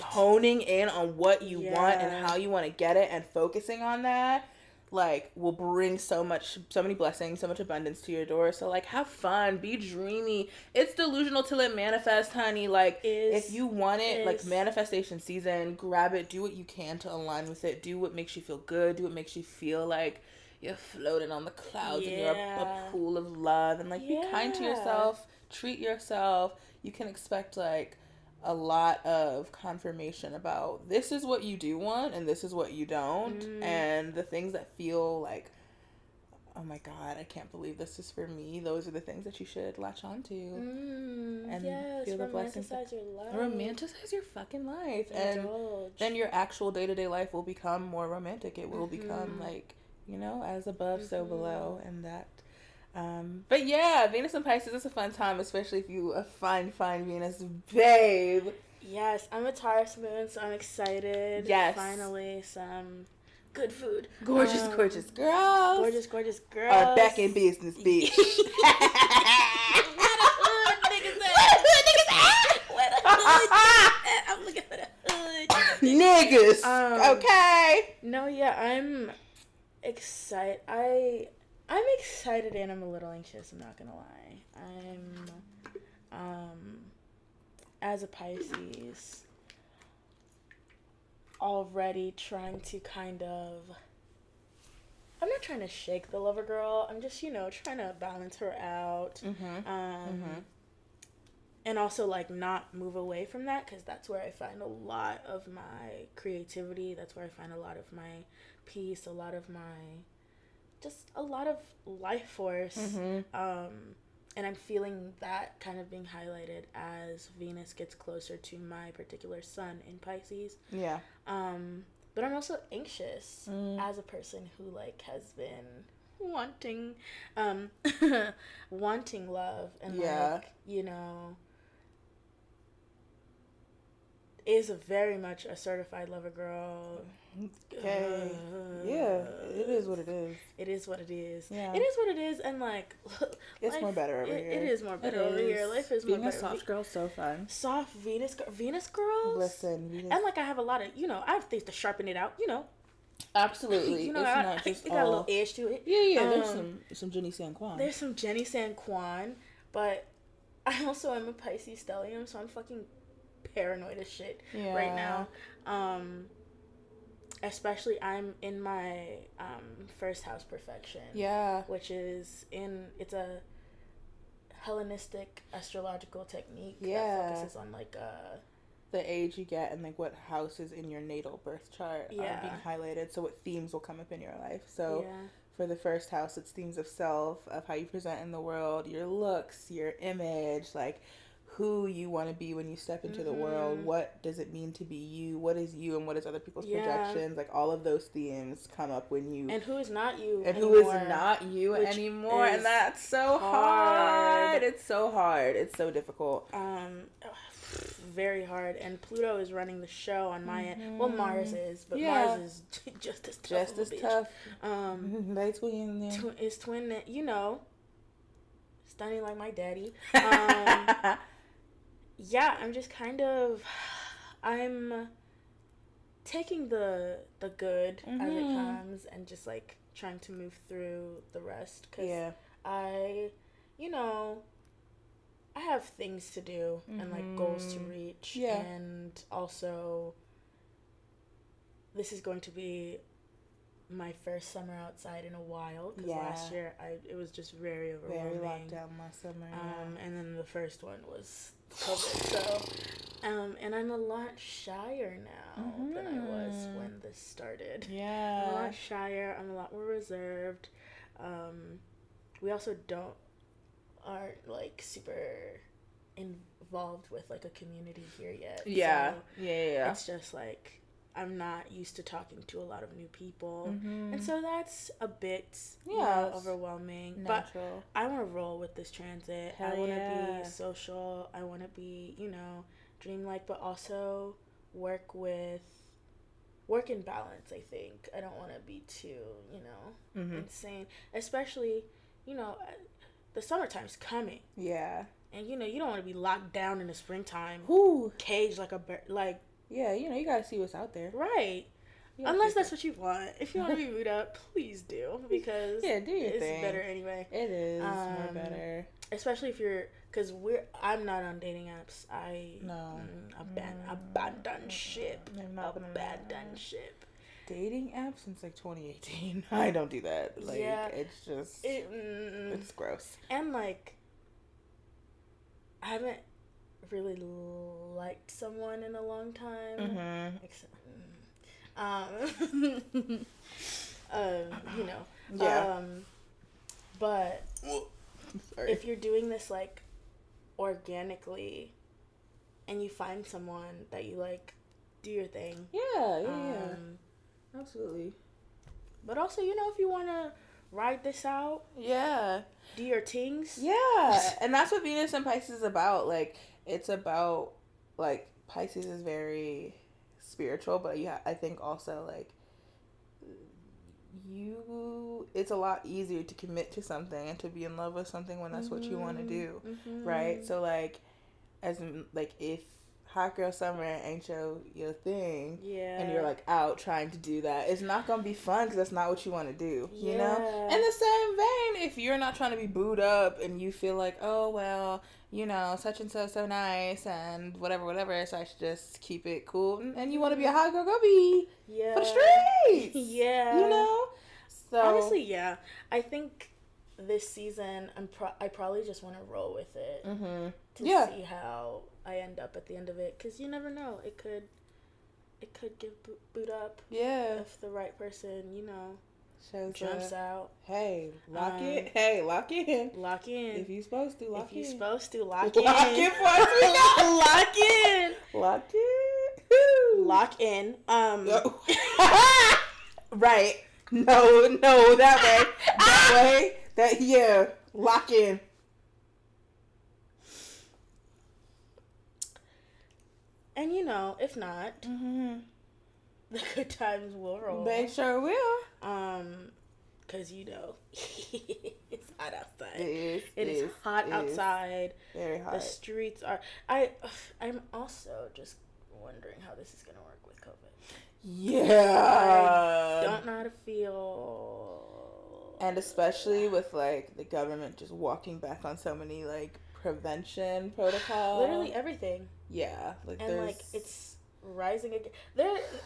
honing in on what you want and how you want to get it and focusing on that, like, will bring so many blessings, so much abundance to your door. So, like, have fun, be dreamy. It's delusional till it manifests, honey. Like, if you want it, like, manifestation season, grab it, do what you can to align with it, do what makes you feel good, do what makes you feel like you're floating on the clouds and you're a pool of love. And, like, be kind to yourself, treat yourself. You can expect, like, a lot of confirmation about this is what you do want and this is what you don't, and the things that feel like, oh my god, I can't believe this is for me, those are the things that you should latch on to and feel the blessings. Romanticize your life. Romanticize your fucking life. And then your actual day-to-day life will become more romantic. It will become like, you know, as above so below. And that but yeah, Venus and Pisces is a fun time, especially if you a fine Venus babe. Yes, I'm a Taurus moon, so I'm excited. Yes, finally some good food. Gorgeous girls. Gorgeous girls are back in business, bitch. I'm looking for the hood. Niggas. Okay. No, yeah, I'm excited. I'm excited and I'm a little anxious, I'm not gonna lie. I'm as a Pisces already trying to kind of, I'm not trying to shake the lover girl, I'm just, you know, trying to balance her out. And also, like, not move away from that, because that's where I find a lot of my creativity, that's where I find a lot of my peace, a lot of life force. And I'm feeling that kind of being highlighted as Venus gets closer to my particular sun in Pisces. Yeah. But I'm also anxious as a person who, like, has been wanting love and, like, you know, is very much a certified lover girl. Okay. Yeah, it is what it is. It is what it is. Yeah. It is what it is, and, like, it's life, more better over here. It is more better over here. Life is more better. Being a soft girl so fun. Soft Venus girls. Listen, Venus. And, like, I have a lot of, you know, I have things to sharpen it out, you know. Absolutely. You know, it's not just it got a little edge to it. Yeah, there's some Jenny San Quan. There's some Jenny San Quan, but I also am a Pisces stellium, so I'm fucking paranoid as shit right now. Especially I'm in my first house perfection. Yeah. Which is it's a Hellenistic astrological technique that focuses on, like, the age you get and, like, what houses in your natal birth chart are being highlighted, so what themes will come up in your life. So for the first house, it's themes of self, of how you present in the world, your looks, your image, like, who you want to be when you step into the world. What does it mean to be you? What is you and what is other people's projections? Like, all of those themes come up when you... And who is not you and anymore. Who is not you anymore. And that's so hard. It's so hard. It's so difficult. Very hard. And Pluto is running the show on my end. Well, Mars is, but Mars is just as tough. Just as tough. They twin there. Is twin, you know, stunning like my daddy. Yeah, I'm just kind of, I'm taking the good as it comes and just, like, trying to move through the rest, because I, you know, I have things to do and, like, goals to reach, and also this is going to be my first summer outside in a while, because last year it was just very overwhelming. Very locked down last summer. And then the first one was COVID. So, and I'm a lot shyer now than I was when this started. Yeah, I'm a lot shyer. I'm a lot more reserved. We also aren't, like, super involved with, like, a community here yet. Yeah, so yeah. It's just, like, I'm not used to talking to a lot of new people. And so that's a bit overwhelming. Natural. But I want to roll with this transit. I want to be social. I want to be, you know, dreamlike, but also work with work in balance, I think. I don't want to be too, insane. Especially, the summertime's coming. Yeah. And, you don't want to be locked down in the springtime. Whew. Caged like a bird. Like, yeah, you got to see what's out there. Right. Unless that's what you want. If you want to be booed up, please do. Because do your it's thing. Better anyway. It is more better. Especially if you're... Because I'm not on dating apps. Abandoned ship. Abandoned ship. Dating apps since like 2018. I don't do that. Like, it's just... it's gross. And like... I haven't really liked someone in a long time. Mm-hmm. Except, but if you're doing this like organically and you find someone that you like, do your thing. Yeah. Absolutely. But also, if you want to ride this out. Yeah. Do your things. Yeah. And that's what Venus and Pisces is about. Like, it's about, like, Pisces is very spiritual, but I think also, like, it's a lot easier to commit to something and to be in love with something when that's what you want to do. Mm-hmm. Right? So, like, as in, like, if hot girl summer ain't your thing, and you're like out trying to do that, it's not gonna be fun because that's not what you want to do. You know. In the same vein, if you're not trying to be booed up and you feel like, oh well, such and so nice and whatever, so I should just keep it cool, and you want to be a hot girl, go be for the streets. So honestly, I think this season I probably just want to roll with it to see how I end up at the end of it, because you never know, it could get boot up if the right person jumps out. Hey, lock in. If you're supposed to, lock in. Lock in. Lock in. Right. No, that way. Lock in. And if not, the good times will roll. They sure will. Because it's hot outside. It is hot outside. Very hot. The streets are. I'm also just wondering how this is gonna work with COVID. Yeah. I don't know how to feel. And especially with like the government just walking back on so many like prevention protocols. Literally everything. Yeah, it's rising again.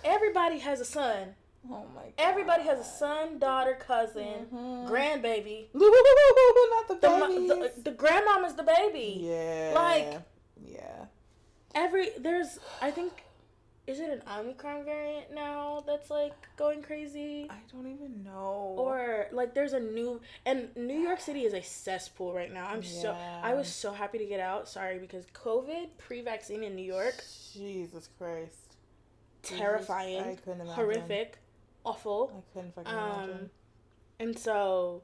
Everybody has a son. Oh my god. Everybody has a son, daughter, cousin, grandbaby. Not the babies. The grandmama's the baby. Yeah. I think, is it an Omicron variant now that's like going crazy? I don't even know. Or like there's a new, and New York City is a cesspool right now. I was so happy to get out. Sorry, because COVID pre-vaccine in New York. Jesus Christ. Terrifying. I couldn't imagine. Horrific. Awful. I couldn't fucking imagine. And so,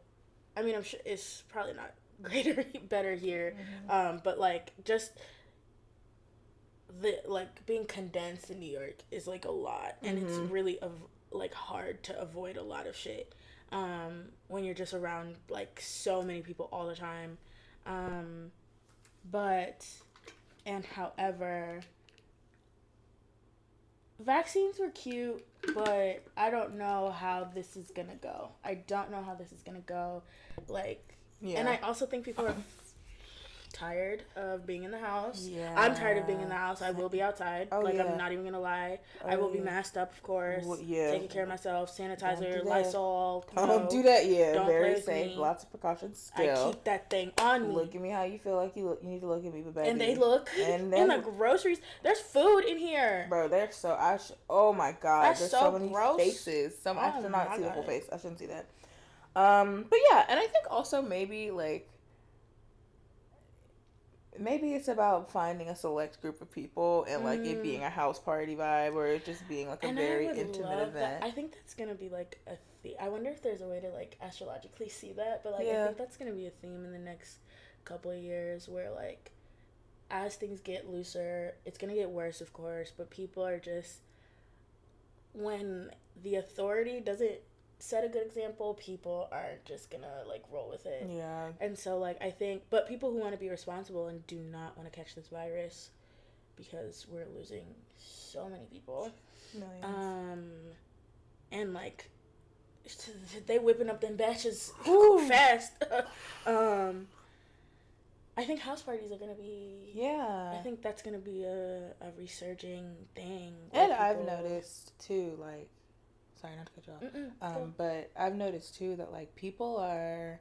I mean, I'm sure it's probably not better here. But like just being condensed in New York is like a lot, and it's really like hard to avoid a lot of shit when you're just around like so many people all the time. However, vaccines were cute, but I don't know how this is gonna go. And I also think people are tired of being in the house. I'm tired of being in the house. I will be outside. I'm not even gonna lie. I will be masked up, of course. Taking care of myself. Sanitizer, Lysol. Don't do that. Don't very play safe. Me. Lots of precautions. Still, I keep that thing on me. Look at me how you feel like you look. You need to look at me, but baby. And they look. And then, in the groceries, there's food in here. Bro, they're so. Oh my god, that's there's so many gross. faces. I should not see the full face. I shouldn't see that. But yeah, and I think also maybe it's about finding a select group of people and like it being a house party vibe, or it just being like a very intimate event. I think that's gonna be like a theme. I wonder if there's a way to like astrologically see that, but like I think that's gonna be a theme in the next couple of years, where like as things get looser, it's gonna get worse, of course, but people are just when the authority doesn't set a good example, people aren't just gonna like roll with it. Yeah. And so like I think, but people who want to be responsible and do not want to catch this virus, because we're losing so many people. Millions. And like they whipping up them batches fast. I think house parties are gonna be. Yeah. I think that's gonna be a resurging thing. And I've noticed too, like, sorry not to cut you off. Cool. But I've noticed too that like people are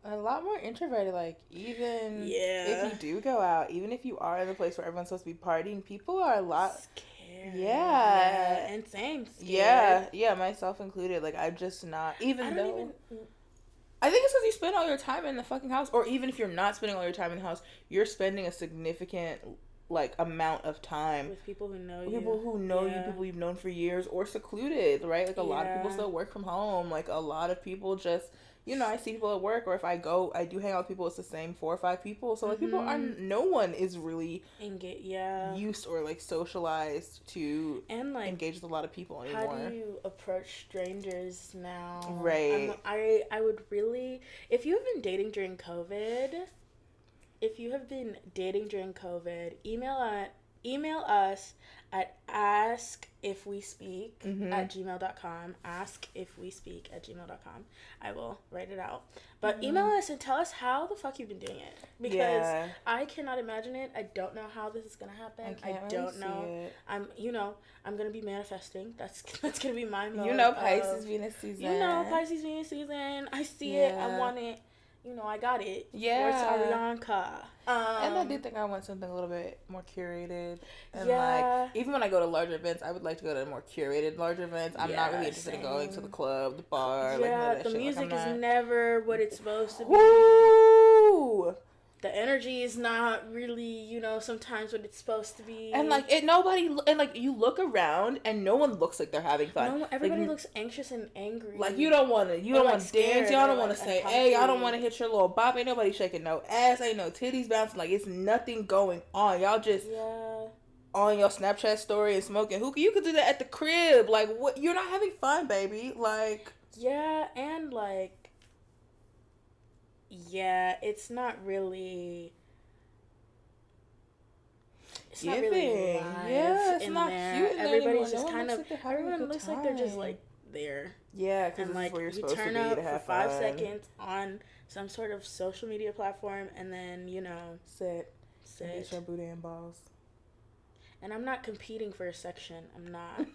a lot more introverted. Like even if you do go out, even if you are in the place where everyone's supposed to be partying, people are a lot scared. Yeah. And same. Scared. Yeah, myself included. Like I'm just not. I think it's because you spend all your time in the fucking house, or even if you're not spending all your time in the house, you're spending a significant like amount of time with people who know you, people you've known for years, or secluded, right? Like a lot of people still work from home. Like a lot of people just, I see people at work, or if I do hang out with people, it's the same 4 or 5 people. So like no one is really used or like socialized to engage with a lot of people anymore. How do you approach strangers now? Right. I would really, if you have been dating during COVID, email us at askifwespeak@gmail.com. askifwespeak@gmail.com. I will write it out. But email us and tell us how the fuck you've been doing it. Because I cannot imagine it. I don't know how this is gonna happen. I don't know. I'm gonna be manifesting. That's gonna be my mode. Pisces Venus season. Pisces Venus season. I see it. I want it. I got it. Yeah. Where's Arianka? And I do think I want something a little bit more curated. And like, even when I go to larger events, I would like to go to more curated larger events. I'm not really interested in going to the club, the bar. Yeah, the music is never what it's supposed to be. Woo! The energy is not really, sometimes what it's supposed to be. And like you look around and no one looks like they're having fun. No, everybody looks anxious and angry. Like you don't want to dance. Y'all don't want to say, hey, y'all don't want to hit your little bop. Ain't nobody shaking no ass. Ain't no titties bouncing. Like it's nothing going on. Y'all just on your Snapchat story and smoking hookah. You could do that at the crib. Like what? You're not having fun, baby. Like and like. Yeah, it's not really. It's not really live it's not there. cute. Everybody's just kind of. Everyone looks like they're just like there. Yeah, because like where you're supposed to be to have for 5 seconds on some sort of social media platform, and then sit, get your booty and balls. And I'm not competing for a section. I'm not.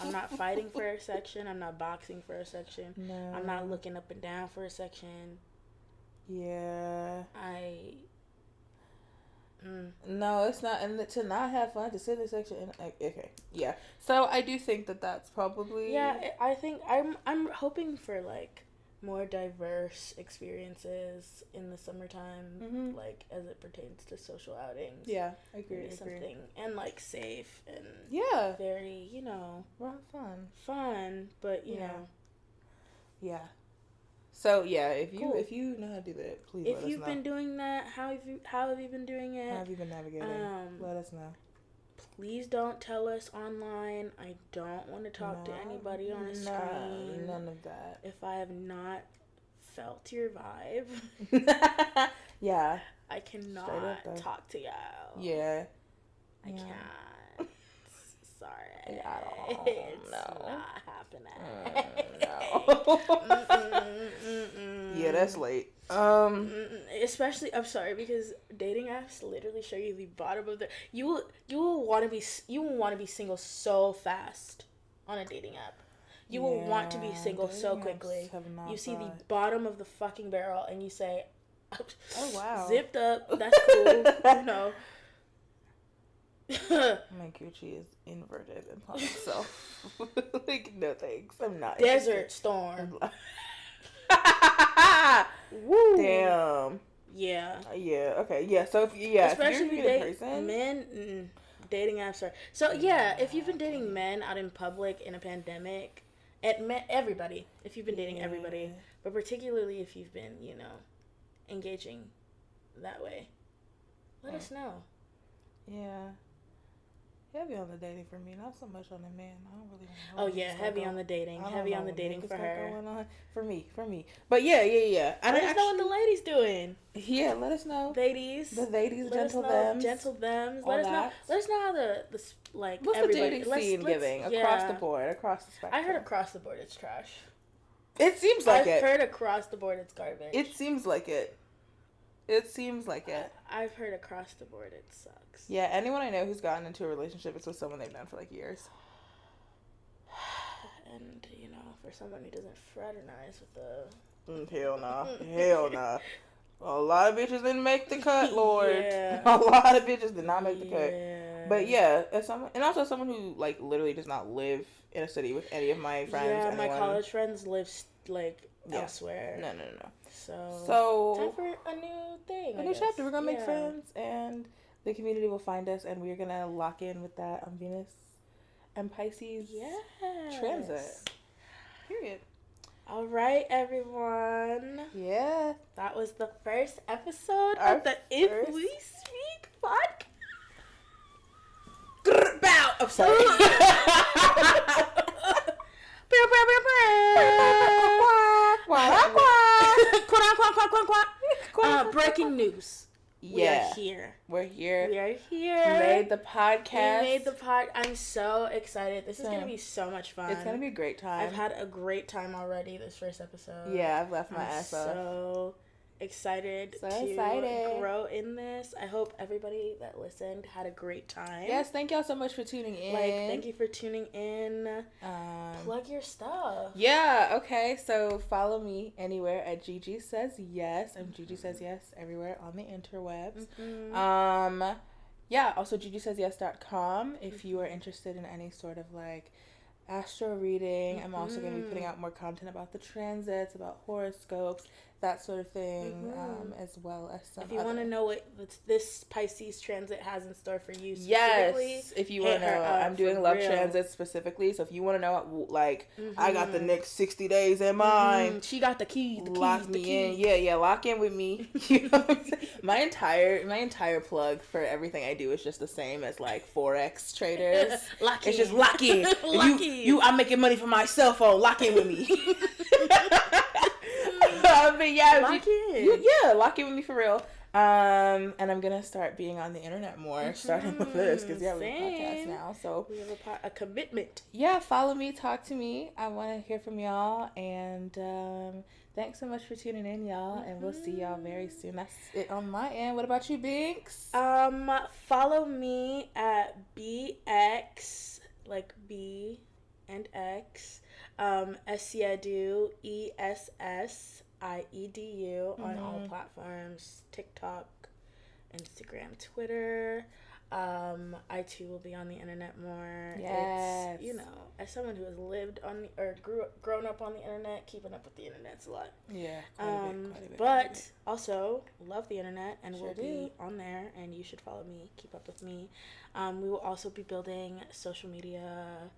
I'm not fighting for a section. I'm not boxing for a section. No. I'm not looking up and down for a section. Yeah. No, it's not. And to not have fun, to sit in a section. Okay. Yeah. So I do think that's probably. Yeah, I think I'm hoping for like more diverse experiences in the summertime, like as it pertains to social outings. Yeah, I agree. Something and like safe and very, well, fun, but you know. Yeah. So yeah, if you know how to do that, please. If you've been doing that, how have you been doing it? How have you been navigating? Let us know. Please don't tell us online. I don't want to talk to anybody on a screen. None of that. If I have not felt your vibe, yeah, I cannot talk to y'all. Yeah, I can't. Sorry, it's not happening. Yeah, that's late. Especially, I'm sorry, because dating apps literally show you the bottom of the. You will want to be single so fast on a dating app. You will want to be single so quickly. You see the bottom of the fucking barrel and you say, "Oh wow, zipped up. That's cool." My Gucci is inverted in public, so like no thanks. I'm not. Desert Storm. Woo. Damn. Yeah. Yeah. Okay. Yeah. So especially if you're dating person, men, dating apps are. So yeah, if you've been dating men out in public in a pandemic, everybody. If you've been dating everybody, but particularly if you've been, engaging that way, let us know. Yeah. Heavy on the dating for me, not so much on the man. I don't really know. Oh yeah, heavy on the dating. Heavy on the dating for her. Going on for me. But yeah. Let us know what the ladies doing. Yeah, let us know. The ladies, gentle thems. Let us know. Let us know how the like. What's everybody, the dating scene giving across the board, across the spectrum? I heard across the board it's trash. It seems like I've heard across the board it's garbage. It seems like it. I've heard across the board it sucks. Yeah, anyone I know who's gotten into a relationship, it's with someone they've known for like years. And, for someone who doesn't fraternize with the... Hell nah. Hell nah. A lot of bitches didn't make the cut, Lord. Yeah. A lot of bitches did not make the cut. Yeah. But yeah, as someone, and also someone who like literally does not live in a city with any of my friends. Yeah, my college friends live elsewhere. No. So time for a new thing. A new chapter. We're gonna make friends, and the community will find us, and we're gonna lock in with that on Venus and Pisces transit. Period. All right, everyone. Yeah. That was the first episode of the If We Speak podcast. Bow. I'm sorry. Breaking news. Yeah. We're here. We are here. Made the podcast. I'm so excited. This is going to be so much fun. It's going to be a great time. I've had a great time already this first episode. Yeah, I've left my ass off. So excited to grow in this. I hope everybody that listened had a great time. Yes, thank y'all so much for tuning in. Thank you for tuning in. Plug your stuff. Yeah, okay. So follow me anywhere at Gigi Says Yes. I'm Gigi Says Yes everywhere on the interwebs. Mm-hmm. Yeah, also gigisays.yes.com if you are interested in any sort of astro reading. I'm also going to be putting out more content about the transits, about horoscopes, that sort of thing, as well as some. If you want to know what this Pisces transit has in store for you specifically, yes, if you want to know, I'm doing love transits specifically. So if you want to know, I got the next 60 days in mind. She got the keys. Lock me in. Yeah, lock in with me. You know what I'm saying? My entire plug for everything I do is just the same as Forex traders. Lock in. It's just lock in. Lock in. I'm making money from my cell phone. Lock in with me. But yeah, lock in. Lock in with me for real. And I'm gonna start being on the internet more, starting with this, because we have a podcast now. So we have a commitment. Yeah, follow me, talk to me. I want to hear from y'all, and thanks so much for tuning in, y'all. And we'll see y'all very soon. That's it on my end. What about you, Binx? Follow me at BX, like B and X, Essiedu, ESSIEDU on all platforms, TikTok, Instagram, Twitter. I too will be on the internet more. Yes. It's, as someone who has lived on grown up on the internet, keeping up with the internet's a lot. Yeah. Quite a bit. But also love the internet, and we'll be on there, and you should follow me, keep up with me. We will also be building social media.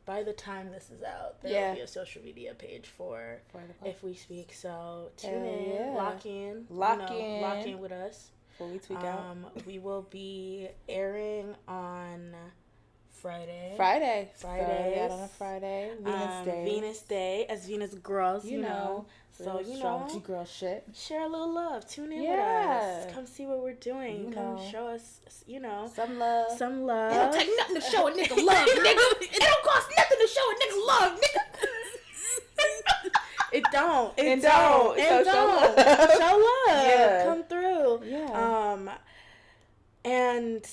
By the time this is out, there will be a social media page for If We Speak. So tune in, lock in with us. Before we tweak out. We will be airing on Friday. So out on a Friday. Venus Day, as Venus girls, you know. So astrology girl shit. Share a little love. Tune in with us. Come see what we're doing. Come show us, some love. Some love. It don't take nothing to show a nigga love, nigga. It don't cost nothing to show a nigga love, nigga. It don't. Show love. Yeah. Come through. Yeah. And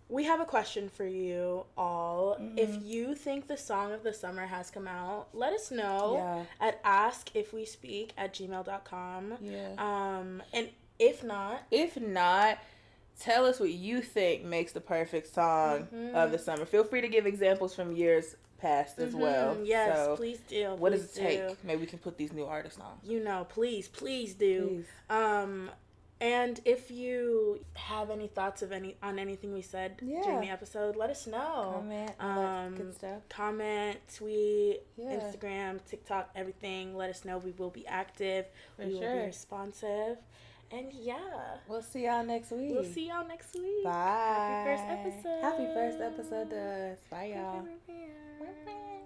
we have a question for you all. If you think the song of the summer has come out, let us know at askifwespeak@gmail.com. Yeah. And if not, tell us what you think makes the perfect song of the summer. Feel free to give examples from years past as well. Yes, so please do. What does it take? Maybe we can put these new artists on. Please do. Please. And if you have any thoughts on anything we said during the episode, let us know. Comment, all that good stuff. Comment, tweet, Instagram, TikTok, everything. Let us know. We will be active. We will be responsive. And yeah. We'll see y'all next week. Bye. Happy first episode. Happy first episode to us. Bye, y'all.